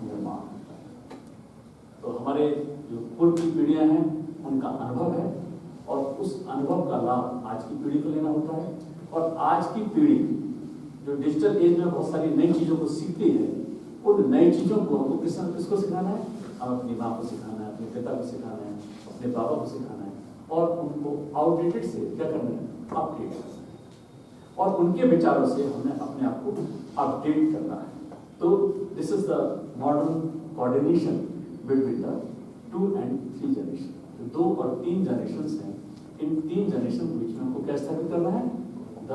निर्माण होता है। तो हमारे जो पूर्व की पीढ़ियां हैं उनका अनुभव है और उस अनुभव का लाभ आज की पीढ़ी को लेना होता है। और आज की पीढ़ी जो डिजिटल एज में बहुत सारी नई चीजों को सीखती है, उन नई चीजों को हमको किसको सिखाना है? हम अपनी माँ को सिखाना है, अपने पिता को सिखाना है, अपने बाबा को सिखाना है और उनको आउटडेटेड से क्या करना है? अपडेट करना है और उनके विचारों से हमें अपने आप को अपडेट करना है। तो this is the modern coordination between the 2 and 3 generation. जो 2 और 3 जनरेशन हैं, इन 3 जनरेशन के बीच में हमको क्या स्थापित करना है? The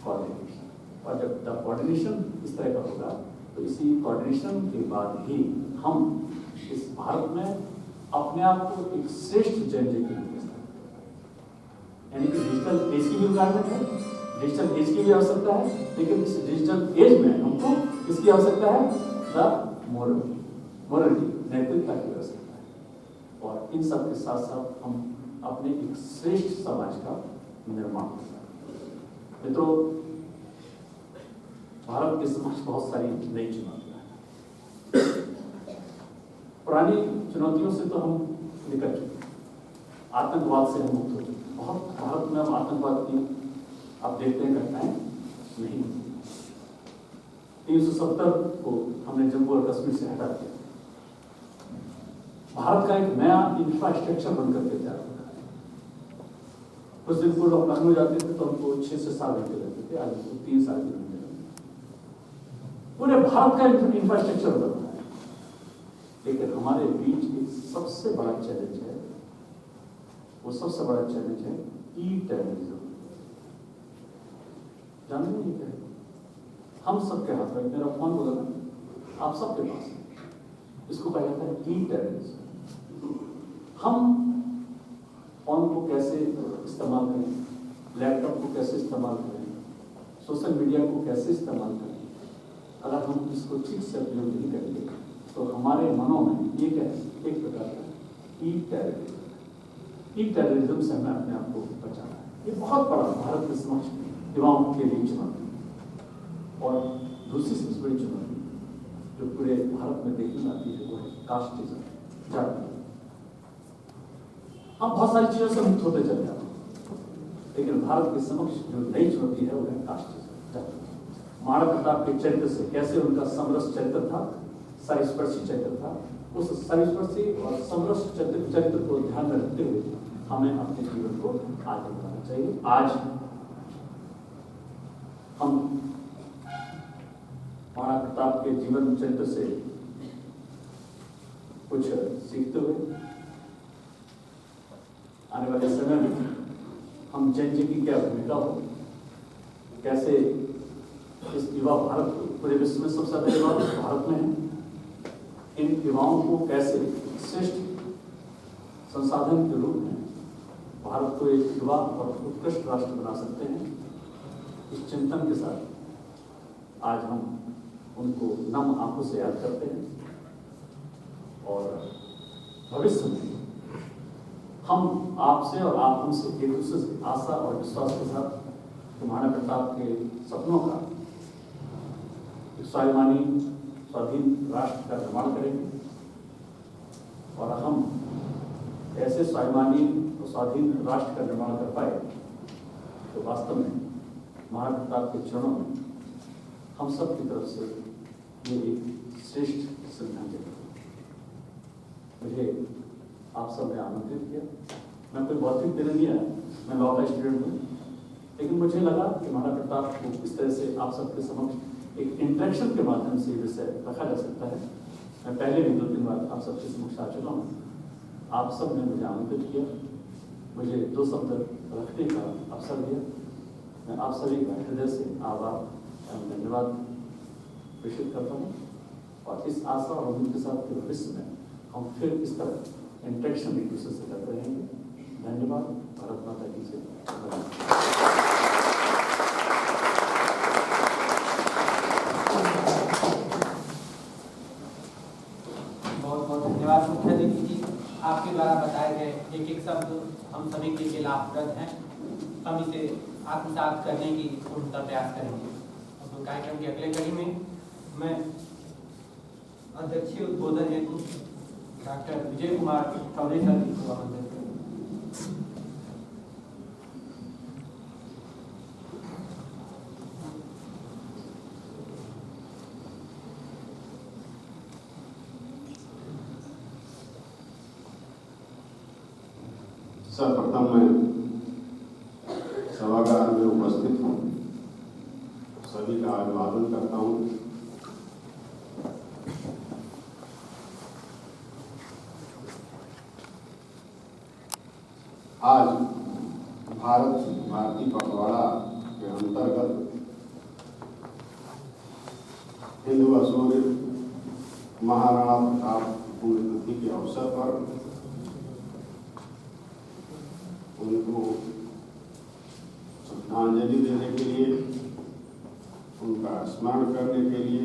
coordination. और जब द कोऑर्डिनेशन इस तरह का होगा तो इसी कोऑर्डिनेशन के बाद ही हम इस भारत में अपने आप को एक श्रेष्ठ जनरेशन के रूप में, यानी कि डिजिटल एज की भी रिक्वायरमेंट है, डिजिटल एज की भी आवश्यकता है, लेकिन इस डिजिटल एज में हमको इसकी आवश्यकता है? द मोरलिटी, नैतिकता की आवश्यकता है। और इन सब के साथ साथ हम अपने एक श्रेष्ठ समाज का निर्माण करते हैं। मित्रों, भारत के समक्ष बहुत सारी नई चुनौतियां हैं। पुरानी चुनौतियों से तो हम निकल चुके, आतंकवाद से हम मुक्त हो चुके। बहुत भारत में अब आतंकवाद की आप देखते हैं घटनाएं नहीं। 370 को हमने जम्मू और कश्मीर से हटा दिया। भारत का एक नया इंफ्रास्ट्रक्चर बनकर के तैयार हो रहा है। कुछ दिन पूर्व हम लखनऊ जाते थे तो हमको 6 से 7 घंटे लगते थे, आज हमको 3 साल घंटे लगते। पूरे भारत का इंफ्रास्ट्रक्चर बदल रहा है। लेकिन हमारे बीच एक सबसे बड़ा चैलेंज है, वो सबसे बड़ा चैलेंज है ई टेररिज्म। जानते हैं क्या है? हम सबके हाथ में, मेरा फोन बोला ना, आप सबके पास है। इसको कहा जाता है ई टेररिज्म। हम फोन को कैसे इस्तेमाल करें, लैपटॉप को कैसे इस्तेमाल करें, सोशल मीडिया को कैसे इस्तेमाल करें, अगर हम इसको ठीक से उपयोग नहीं करेंगे तो हमारे मनों में ये क्या है? एक प्रकार का ई टेररिज्म। ई टेररिज्म से हमें अपने आप को बचाना है। ये बहुत बड़ा भारत के समक्ष युवाओं के लिए चुनौती। और दूसरी सबसे बड़ी चुनौती जो पूरे भारत में देखी जाती है वो है कास्टिज्म, जाति। हम बहुत सारी चीजों से मुक्त होते चले जाते हैं, लेकिन भारत के समक्ष जो नई चुनौती है वो है कास्टिज्म, जाति। महाराणा प्रताप के चरित्र से कैसे उनका समरस चरित्र था, सर्वस्पर्शी चरित्र था, उस सर्वस्पर्शी और समरस चरित्र को ध्यान में रखते हुए हमें अपने जीवन को आगे बढ़ाना चाहिए। आज हम महाराणा प्रताप के जीवन चरित्र से कुछ सीखते हुए आने वाले समय में हम जन जी की क्या भूमिका हो, कैसे इस युवा भारत पूरे विश्व में सबसे ज्यादा युवा भारत में है, इन युवाओं को कैसे श्रेष्ठ संसाधन के रूप में भारत को एक युवा और उत्कृष्ट राष्ट्र बना सकते हैं, इस चिंतन के साथ आज हम उनको नम आंखों से याद करते हैं। और भविष्य में हम आपसे और आप हमसे एक दूसरे से आशा और विश्वास के साथ महाराणा प्रताप के सपनों का एक स्वाभिमानी स्वाधीन राष्ट्र का निर्माण करेंगे। और हम ऐसे स्वाभिमानी और स्वाधीन राष्ट्र का निर्माण कर पाए तो वास्तव में महाराणा प्रताप के चरणों में हम सब की तरफ से ये एक श्रेष्ठ श्रद्धांजलि है। मुझे आप सब ने आमंत्रित किया। मैं कोई भौतिक दिन नहीं आया, मैं लॉ का स्टूडेंट हूँ, लेकिन मुझे लगा कि महाराणा प्रताप को इस तरह से आप सबके समक्ष एक इंटरेक्शन के माध्यम से विषय रखा जा सकता है। मैं पहले भी 2-3 बार आप सबके समक्ष आ चुका हूँ। आप सब ने मुझे आमंत्रित किया, मुझे 2 शब्द रखने का अवसर दिया। मैं आप सभी का हृदय से आभार एवं धन्यवाद प्रेषित करता हूँ। और इस आशा और उम्मीद के साथ कि भविष्य में हम फिर इस तरह इंटरेक्शन एक दूसरे से करते रहेंगे। धन्यवाद। भारत माता की जय। बहुत मुख्य अतिथि जी, आपके द्वारा बताए गए एक एक शब्द हम सभी के लिए लाभप्रद हैं। हम इसे आत्मसात करने की पूर्णतः प्रयास करेंगे। अब कार्यक्रम की अगले कड़ी में मैं अध्यक्षीय उद्बोधन हेतु डॉक्टर विजय कुमार चौधरी सर जी को आमंत्रित करेंगे। सर्वप्रथम मैं सभागार में उपस्थित हूँ, सभी का अभिवादन करता हूँ। आज भारतीय पखवाड़ा के अंतर्गत हिंदू असूर्य महाराणा प्रताप पुण्यतिथि के अवसर पर उनको श्रद्धांजलि देने के लिए, उनका स्मरण करने के लिए,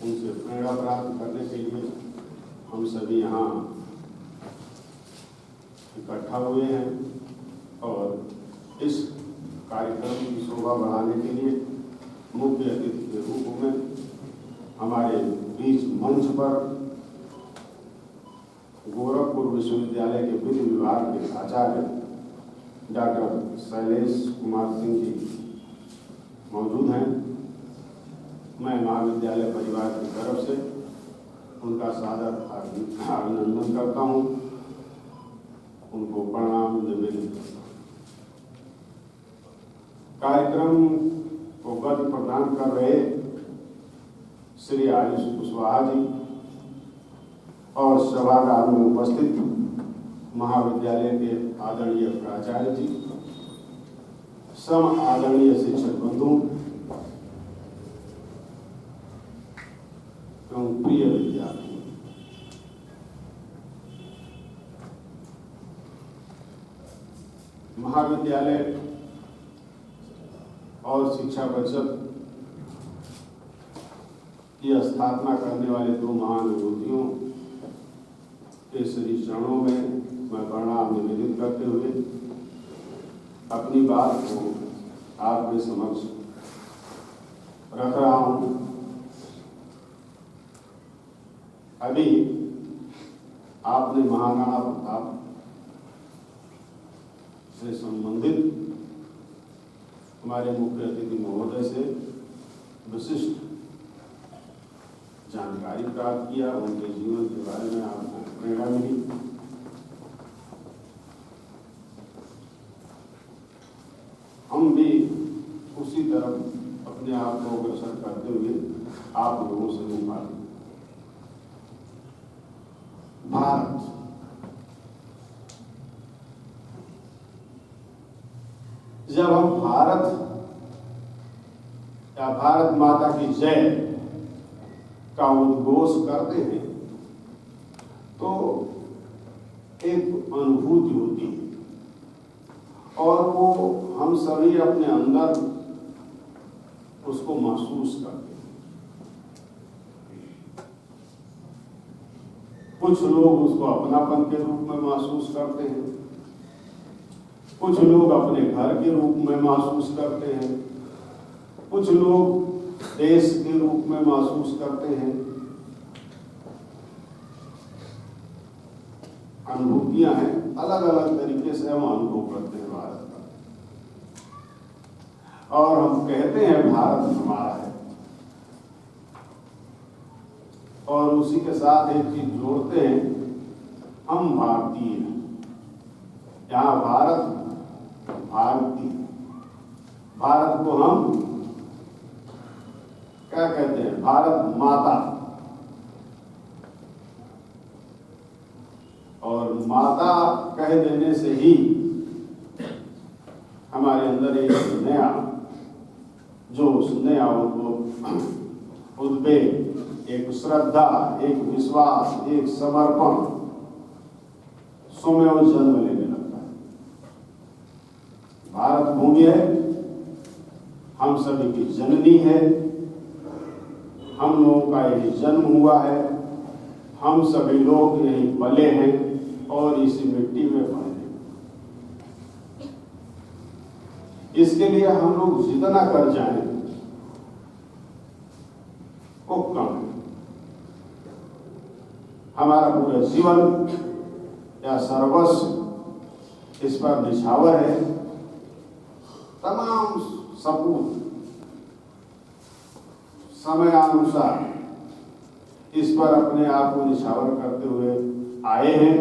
उनसे प्रेरणा प्राप्त करने के लिए हम सभी यहाँ इकट्ठा हुए हैं और इस कार्यक्रम की शोभा बढ़ाने के लिए मुख्य अतिथि के रूप में हमारे बीच मंच पर गोरखपुर विश्वविद्यालय के विधि विभाग के आचार्य डॉक्टर शैलेश कुमार सिंह जी मौजूद हैं। मैं महाविद्यालय परिवार की तरफ से उनका सादर अभिनंदन करता हूं, उनको प्रणाम निवेदन करता हूं। कार्यक्रम को गति प्रदान कर रहे श्री आयुष कुशवाहा जी और सभागार में उपस्थित महाविद्यालय के आदरणीय प्राचार्य जी, सम आदरणीय शिक्षक बंधु एवं प्रिय विद्यार्थी, महाविद्यालय और शिक्षा परिषद की स्थापना करने वाले दो महान विभूतियों के श्री चरणों में मैं प्रणाम निवेदित करते हुए अपनी बात को आपके समक्ष रख रहा हूं। अभी आपने महाराणा प्रताप से संबंधित हमारे मुख्य अतिथि महोदय से विशिष्ट जानकारी प्राप्त किया, उनके जीवन के बारे में आपको प्रेरणा मिली। हम भी उसी तरफ अपने आप को अग्रसर करते हुए आप लोगों से मुखातिब। भारत जब हम भारत या भारत माता की जय का उद्घोष करते हैं तो एक अनुभूति होती है और वो हम सभी अपने अंदर उसको महसूस करते हैं। कुछ लोग उसको अपनापन के रूप में महसूस करते हैं, कुछ लोग अपने घर के रूप में महसूस करते हैं, कुछ लोग देश के रूप में महसूस करते हैं। अनुभूतियां हैं, अलग अलग तरीके से हम अनुभव करते हैं भारत का, और हम कहते हैं भारत हमारा है, और उसी के साथ एक चीज जोड़ते हैं, हम भारतीय हैं। यहाँ भारत भारतीय, भारत को हम क्या कहते हैं, भारत माता, और माता कह देने से ही हमारे अंदर एक नया जोश, नया उद्वेग, एक श्रद्धा, एक विश्वास, एक समर्पण स्वयं जन्म लेने लगता है। भारत भूमि है, हम सभी की जननी है, हम लोगों का यही जन्म हुआ है, हम सभी लोग यहीं पले हैं और इसी मिट्टी में पले हैं। इसके लिए हम लोग जितना कर जाएं वो कम है। हमारा पूरा जीवन या सर्वस्व इस पर निछावर है। तमाम सपूत समयानुसार इस पर अपने आप को निछावर करते हुए आए हैं।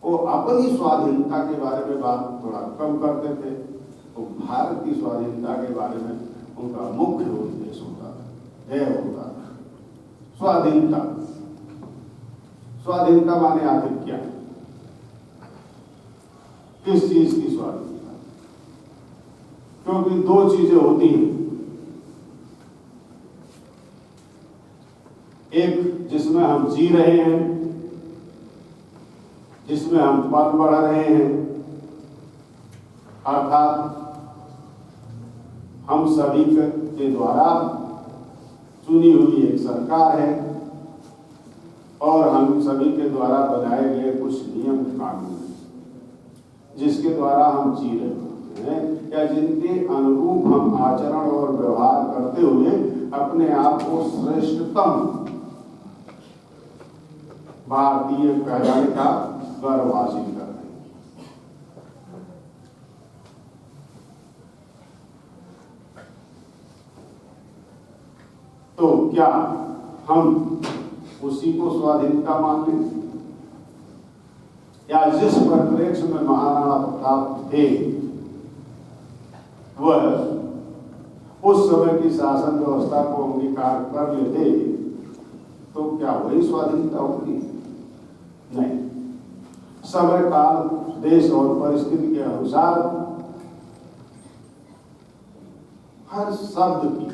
वो अपनी स्वाधीनता के बारे में बात थोड़ा कम करते थे, तो भारत की स्वाधीनता के बारे में उनका मुख्य उद्देश्य होता था, ध्येय होता था। स्वाधीनता, स्वाधीनता माने आखिर क्या? किस चीज की स्वाधीनता? क्योंकि दो चीजें होती हैं, एक जिसमें हम जी रहे हैं, जिसमें हम पल बढ़ रहे हैं, अर्थात हम सभी के द्वारा चुनी हुई एक सरकार है और हम सभी के द्वारा बनाए गए कुछ नियम कानून जिसके द्वारा हम जी रहे हैं या जिनके अनुरूप हम आचरण और व्यवहार करते हुए अपने आप को श्रेष्ठतम भारतीय कहलाने का गर्व हासिल कर रहे हैं। तो क्या हम उसी को स्वाधीनता मान लें, या जिस परिप्रेक्ष्य में महाराणा प्रताप थे वह उस समय की शासन व्यवस्था को अंगीकार कर लेते तो क्या वही स्वाधीनता होगी? नहीं। समय काल देश और परिस्थिति के अनुसार हर शब्द की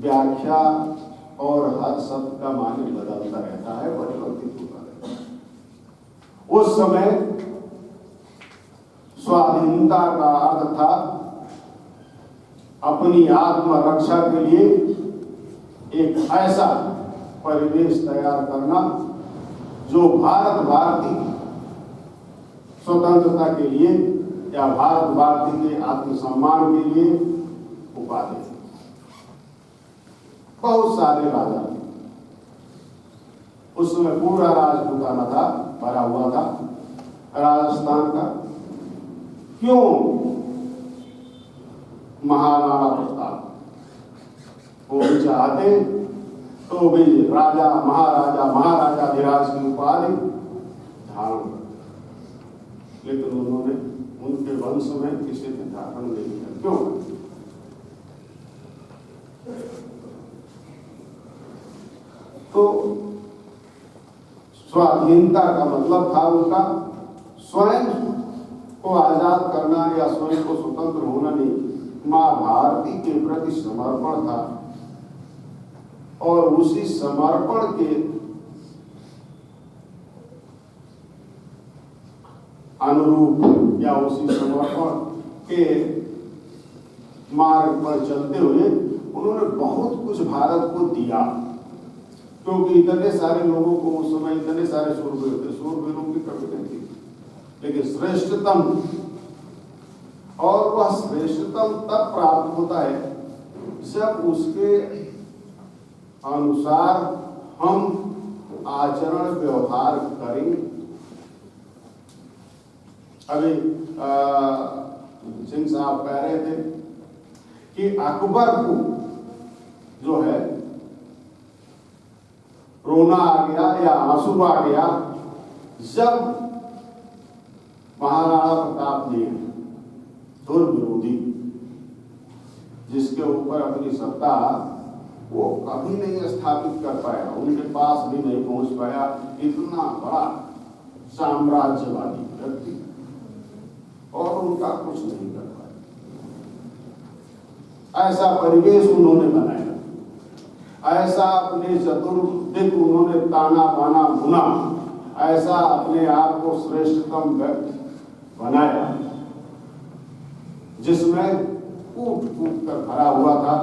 व्याख्या और हर शब्द का माने बदलता रहता है, परिवर्तित होता रहता है। उस समय स्वाधीनता का अर्थ था अपनी आत्मरक्षा के लिए एक ऐसा परिवेश तैयार करना जो भारत भारती स्वतंत्रता के लिए या भारत भारती के आत्मसम्मान के लिए उपाधि। बहुत सारे राजा थे उस समय, पूरा राजपूताना था भरा हुआ था राजस्थान का। क्यों महाराणा प्रताप वो भी चाहते तो भी राजा महाराजा महाराजाधिराज की उपाधि धारण कर, लेकिन उन्होंने उनके वंश में किसी ने धारण नहीं किया। क्यों? तो स्वाधीनता का मतलब था उनका स्वयं को आजाद करना या स्वयं को स्वतंत्र होना नहीं, मां भारती के प्रति समर्पण था। और उसी समर्पण के अनुरूप या उसी समर्पण के मार्ग पर चलते हुए उन्होंने बहुत कुछ भारत को दिया। क्योंकि इतने सारे लोगों को उस समय इतने सारे शूरवीर थे, शूरवीरों की कमी नहीं थी, लेकिन श्रेष्ठतम, और वह श्रेष्ठतम तब प्राप्त होता है जब उसके अनुसार हम आचरण व्यवहार करेंगे। अभी सिंह साहब कह रहे थे कि अकबर को जो है रोना आ गया या आंसू आ गया जब महाराणा प्रताप ने दुर्विरोधी जिसके ऊपर अपनी सत्ता वो कभी नहीं स्थापित कर पाया, उनके पास भी नहीं पहुंच पाया, इतना बड़ा साम्राज्यवादी व्यक्ति, और उनका कुछ नहीं कर पाया। ऐसा परिवेश उन्होंने बनाया, ऐसा अपने चतुर्दिक उन्होंने ताना बाना बुना, ऐसा अपने आप को श्रेष्ठतम व्यक्ति बनाया जिसमें कूट कूट कर भरा हुआ था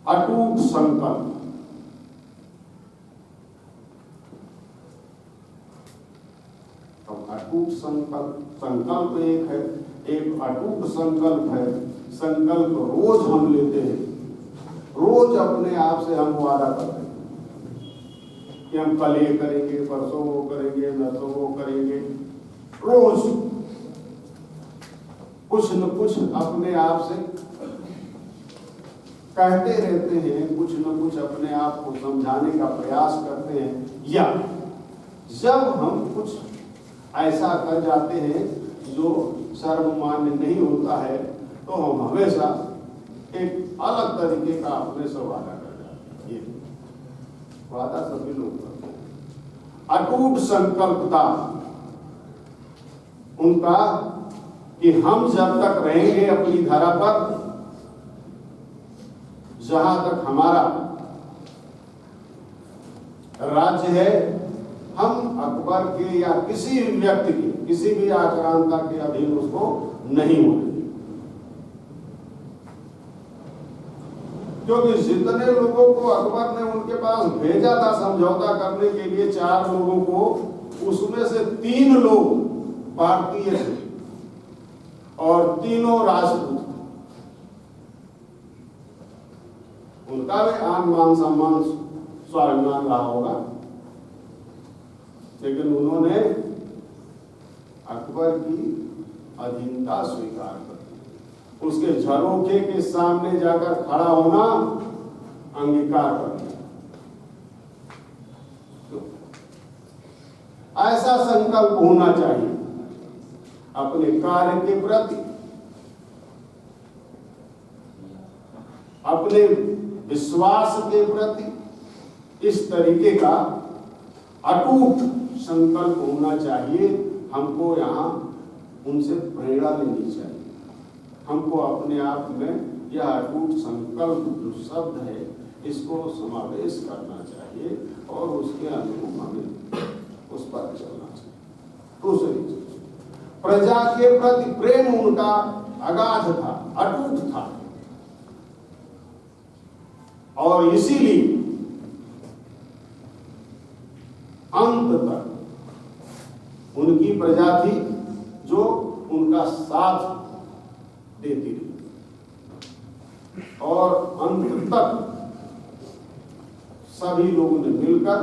अटूट संकल्प। अटूट संकल्प एक है, एक अटूट संकल्प है। संकल्प रोज हम लेते हैं, रोज अपने आप से हम वादा करते हैं कि हम कल ये करेंगे, परसों वो करेंगे, नरसों वो करेंगे। रोज कुछ न कुछ अपने आप से कहते रहते हैं, कुछ न कुछ अपने आप को समझाने का प्रयास करते हैं। या जब हम कुछ ऐसा कर जाते हैं जो सर्वमान्य नहीं होता है, तो हम हमेशा एक अलग तरीके का अपने से वादा कर जाते हैं। ये वादा सभी लोग करते हैं। अटूट संकल्पता उनका कि हम जब तक रहेंगे अपनी धरा पर, जहां तक हमारा राज्य है, हम अकबर के या किसी व्यक्ति के, किसी भी आक्रांता के अधीन उसको नहीं होने। क्योंकि जितने लोगों को अकबर ने उनके पास भेजा था समझौता करने के लिए, 4 लोगों को, उसमें से 3 लोग भारतीय थे और तीनों राजपूत। उनका भी आन मान सम्मान स्वाभिमान रहा होगा, लेकिन उन्होंने अकबर की अधीनता स्वीकार कर दी, उसके झरोखे के सामने जाकर खड़ा होना अंगीकार कर दिया। ऐसा संकल्प होना चाहिए अपने कार्य के प्रति, अपने विश्वास के प्रति। इस तरीके का अटूट संकल्प होना चाहिए। हमको यहाँ उनसे प्रेरणा लेनी चाहिए। हमको अपने आप में यह अटूट संकल्प जो शब्द है, इसको समावेश करना चाहिए और उसके अनुरूप हमें उस पर चलना चाहिए। दूसरी चीज, प्रजा के प्रति प्रेम उनका अगाध था, अटूट था, और इसीलिए अंत तक उनकी प्रजा थी जो उनका साथ देती रही, और अंत तक सभी लोगों ने मिलकर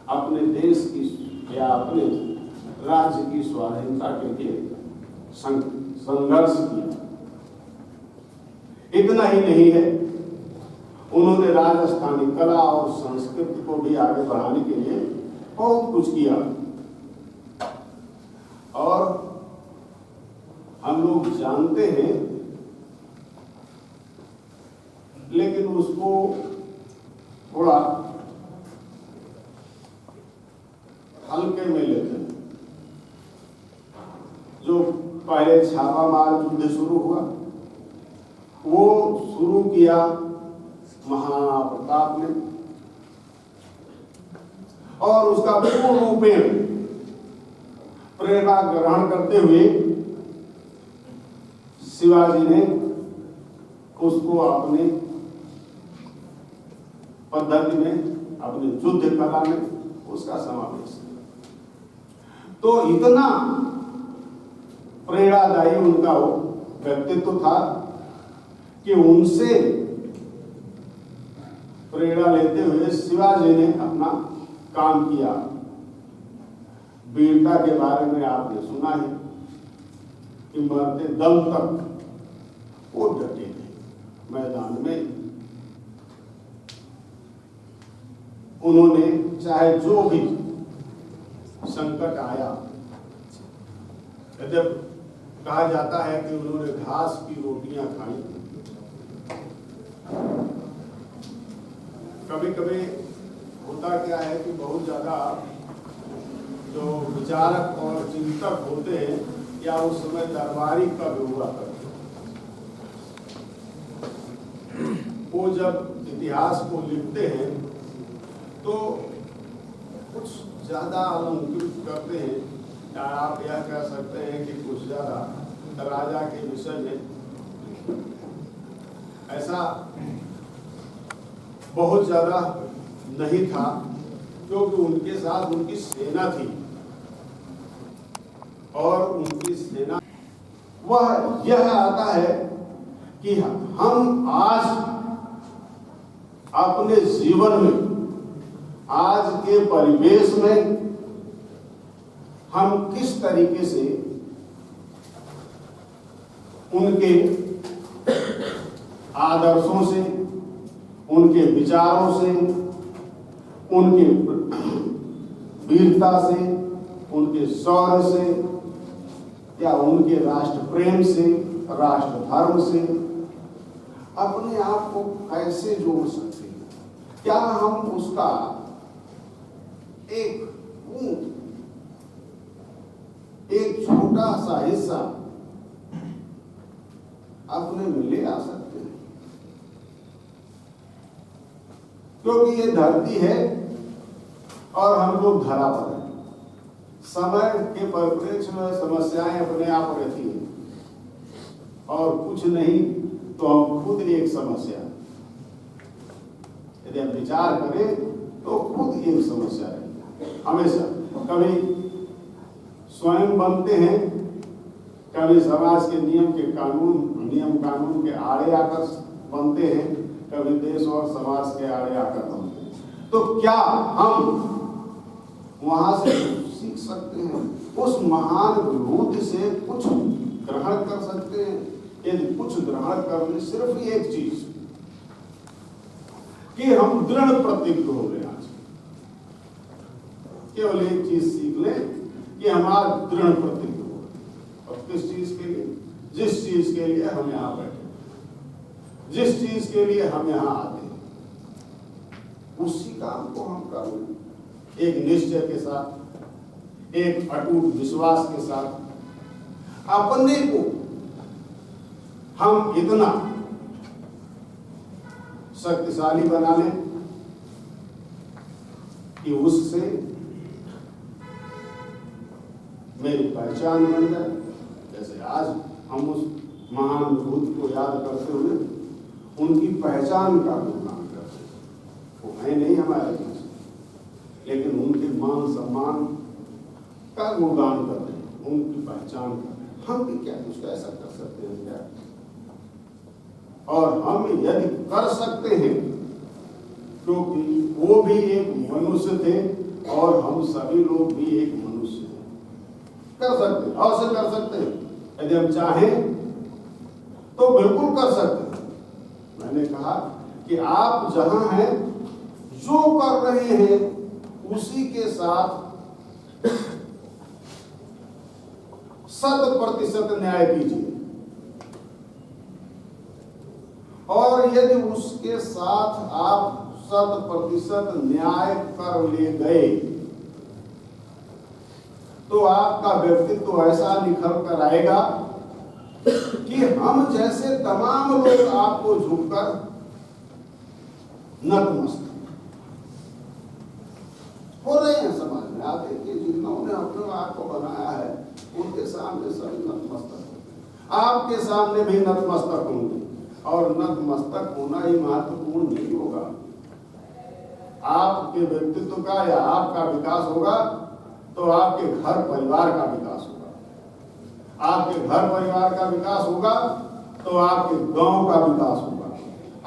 अपने देश की या अपने राज्य की स्वाधीनता के लिए संघर्ष किया। इतना ही नहीं है, उन्होंने राजस्थानी कला और संस्कृति को भी आगे बढ़ाने के लिए बहुत कुछ किया। और हम लोग जानते हैं, लेकिन उसको थोड़ा हल्के में लेते हैं। जो पहले छापामार युद्ध शुरू हुआ, वो शुरू किया महाराणा प्रताप ने, और उसका पूर्ण रूपेण प्रेरणा ग्रहण करते हुए शिवाजी ने उसको अपने पद्धति में, अपने युद्ध कला में उसका समावेश किया। तो इतना प्रेरणादायी उनका वो व्यक्तित्व था कि उनसे प्रेरणा लेते हुए शिवाजी ने अपना काम किया। वीरता के बारे में आपने सुना है कि मरते दम तक वो डटे थे मैदान में। उन्होंने चाहे जो भी संकट आया, जब कहा जाता है कि उन्होंने घास की रोटियां खाई, कभी कभी होता क्या है कि बहुत ज्यादा जो विचारक और चिंतक होते हैं, या उस समय दरबारी कवि हुआ करते, वो जब इतिहास को लिखते हैं तो कुछ ज्यादा अलंकृत करते हैं, या आप यह कह सकते हैं कि कुछ ज्यादा राजा के विषय में ऐसा बहुत ज्यादा नहीं था, क्योंकि उनके साथ उनकी सेना थी और उनकी सेना वह यह आता है कि हम आज अपने जीवन में, आज के परिवेश में हम किस तरीके से उनके आदर्शों से, उनके विचारों से, उनके वीरता से, उनके शौर्य से या उनके राष्ट्र प्रेम से, राष्ट्र धर्म से अपने आप को कैसे जोड़ सकते हैं? क्या हम उसका एक छोटा सा हिस्सा अपने में ले आ सकते हैं? क्योंकि ये धरती है और हम लोग धरा पर हैं। समय के परिप्रेक्ष्य में समस्याएं अपने आप रहती हैं और कुछ नहीं तो हम खुद एक समस्या, यदि हम विचार करें तो खुद एक समस्या रहेगी हमेशा। कभी स्वयं बनते हैं, कभी समाज के नियम कानून के आड़े आकर बनते हैं, कभी देश और समाज के आड़े आकर बनते हैं। तो क्या हम वहां से सीख सकते हैं? उस महान विभूति से कुछ ग्रहण कर सकते हैं? यदि कुछ ग्रहण करने, सिर्फ एक चीज कि हम दृढ़ प्रतिज्ञ हो गए। आज केवल एक चीज सीख लें कि हमारा दृढ़ प्रतिज्ञ हो। और किस चीज के लिए? जिस चीज के लिए हम यहां बैठे, जिस चीज के लिए हम यहां आते हैं, उसी काम को हम करें एक निश्चय के साथ, एक अटूट विश्वास के साथ। अपने को हम इतना शक्तिशाली बना लें कि उससे मेरी पहचान बन जाए। जैसे आज हम उस महान विभूति को याद करते हुए उनकी पहचान का गुणगान करते हैं। वो है नहीं हमारे बीच, लेकिन उनके मान सम्मान का गुणगान कर रहे हैं, उनकी पहचान कर रहे हैं। हम भी क्या कुछ ऐसा कर सकते हैं क्या? और हम यदि कर सकते हैं, क्योंकि वो भी एक मनुष्य थे और हम सभी लोग भी एक मनुष्य हैं, कर सकते हैं, अवश्य कर सकते हैं। यदि हम चाहें तो बिल्कुल कर सकते हैं। मैंने कहा कि आप जहां हैं, जो कर रहे हैं उसी के साथ 100% न्याय कीजिए। और यदि उसके साथ आप 100% न्याय कर ले गए तो आपका व्यक्तित्व ऐसा निखर कर आएगा कि हम जैसे तमाम लोग आपको झुककर नतमस्तक हो रहे हैं समाज में। आप देखिए, जिन्होंने अपने आप को बनाया है उनके सामने सभी नतमस्तक होंगे, आपके सामने भी नतमस्तक होंगे। और नतमस्तक होना ही महत्वपूर्ण नहीं होगा। आपके व्यक्तित्व का या आपका विकास होगा तो आपके घर परिवार का विकास होगा। आपके घर परिवार का विकास होगा तो आपके गांव का विकास होगा,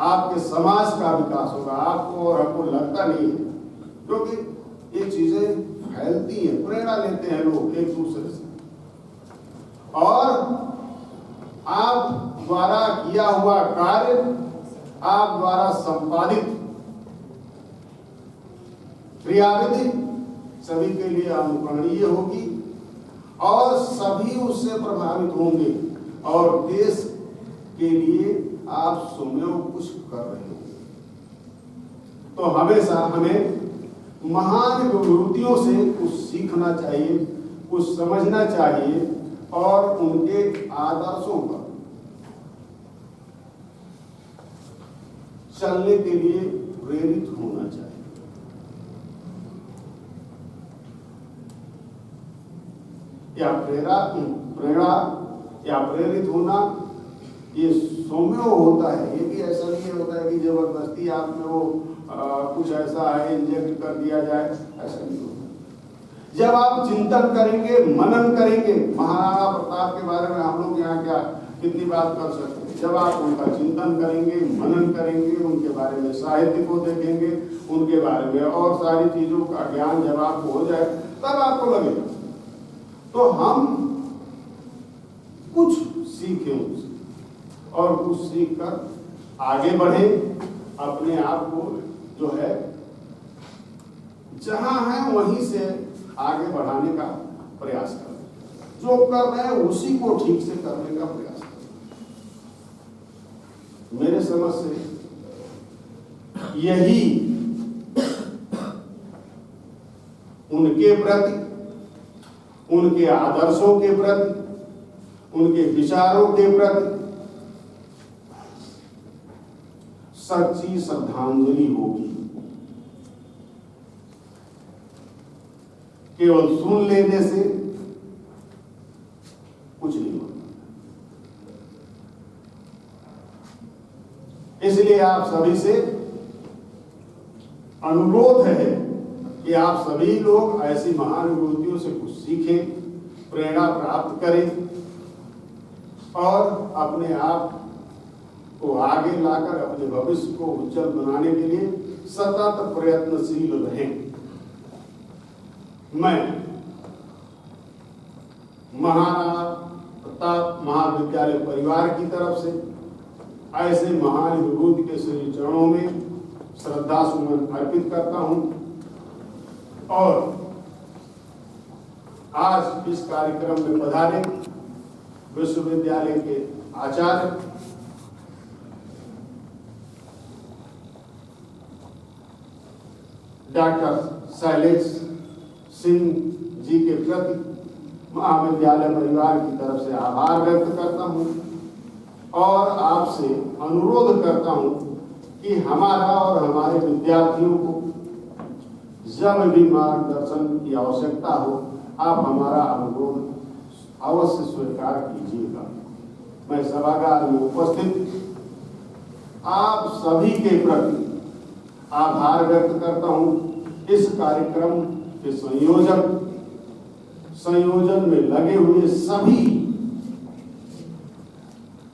आपके समाज का विकास होगा। आपको और हमको लगता नहीं है, क्योंकि ये चीजें फैलती हैं, प्रेरणा लेते हैं लोग एक दूसरे से। और आप द्वारा किया हुआ कार्य, आप द्वारा संपादित क्रियाविधि सभी के लिए अनुकरणीय होगी और सभी उससे प्रभावित होंगे और देश के लिए आप स्वयं कुछ कर रहे होंगे। तो हमेशा हमें महान विभूतियों से कुछ सीखना चाहिए, कुछ समझना चाहिए और उनके आदर्शों पर चलने के लिए प्रेरित होना चाहिए। या प्रेरणा या प्रेरित होना ये सौम्य होता है। ये भी ऐसा नहीं होता है कि जबरदस्ती आप में वो कुछ ऐसा है इंजेक्ट कर दिया जाए, ऐसा नहीं होगा। जब आप चिंतन करेंगे, मनन करेंगे, महाराणा प्रताप के बारे में हम लोग यहाँ क्या कितनी बात कर सकते हैं। जब आप उनका चिंतन करेंगे, मनन करेंगे, उनके बारे में साहित्य को देखेंगे, उनके बारे में और सारी चीजों का ज्ञान जब आपको हो जाए, तब आपको लगेगा तो हम कुछ सीखें उनसे और कुछ सीख कर आगे बढ़े, अपने आप को जो है जहां है वहीं से आगे बढ़ाने का प्रयास करें। जो कर रहे हैं उसी को ठीक से करने का प्रयास करें। मेरे समझ से यही उनके प्रति, उनके आदर्शों के प्रति, उनके विचारों के प्रति सच्ची श्रद्धांजलि होगी। केवल सुन लेने से कुछ नहीं होता। इसलिए आप सभी से अनुरोध है कि आप सभी लोग ऐसी महान विभूतियों से कुछ सीखें, प्रेरणा प्राप्त करें और अपने आप को आगे लाकर अपने भविष्य को उज्जवल बनाने के लिए सतत प्रयत्नशील रहें। मैं महाराणा प्रताप महाविद्यालय परिवार की तरफ से ऐसे महान विभूति के श्री चरणों में श्रद्धा सुमन अर्पित करता हूं और आज इस कार्यक्रम में पधारे विश्वविद्यालय के आचार्य डॉक्टर शैलेश सिंह जी के प्रति महाविद्यालय परिवार की तरफ से आभार व्यक्त करता हूं और आपसे अनुरोध करता हूं कि हमारा और हमारे विद्यार्थियों को जब भी मार्गदर्शन की आवश्यकता हो, आप हमारा अनुरोध अवश्य स्वीकार कीजिएगा। मैं सभागार में उपस्थित आप सभी के प्रति आभार व्यक्त करता हूं। इस कार्यक्रम के संयोजन में लगे हुए सभी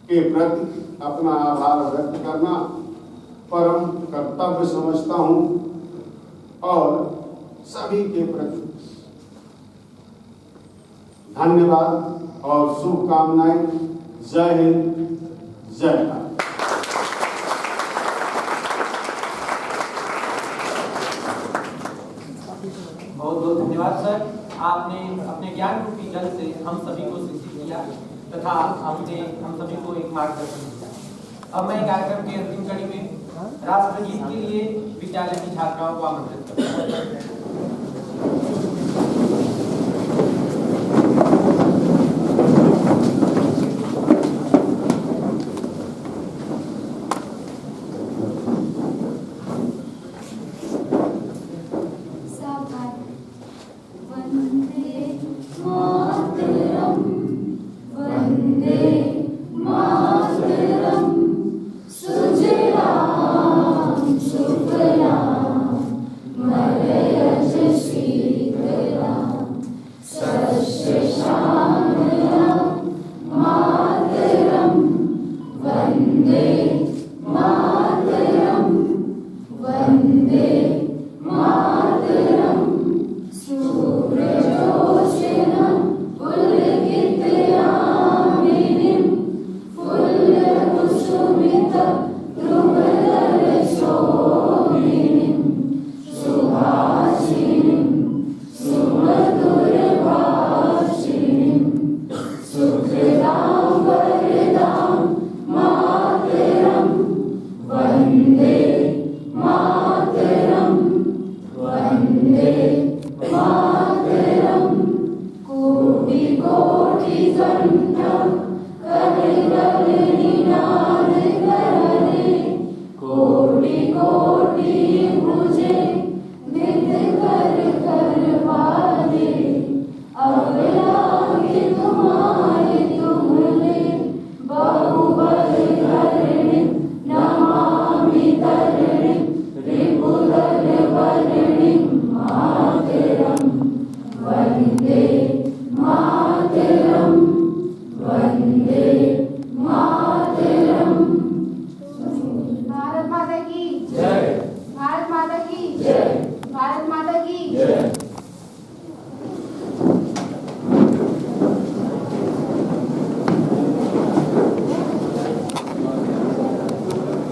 के प्रति अपना आभार व्यक्त करना परम कर्तव्य समझता हूं और सभी के प्रति धन्यवाद और शुभकामनाएं। जय हिंद, जय भारत। बहुत बहुत धन्यवाद सर। आपने अपने ज्ञान रूपी जल से हम सभी को शिक्षित किया तथा हमने हम सभी को एक मार्गदर्शन दिया। अब मैं कार्यक्रम के अंतिम कड़ी में राष्ट्रगीत के लिए विद्यालय की छात्राओं को आमंत्रित करता हूं।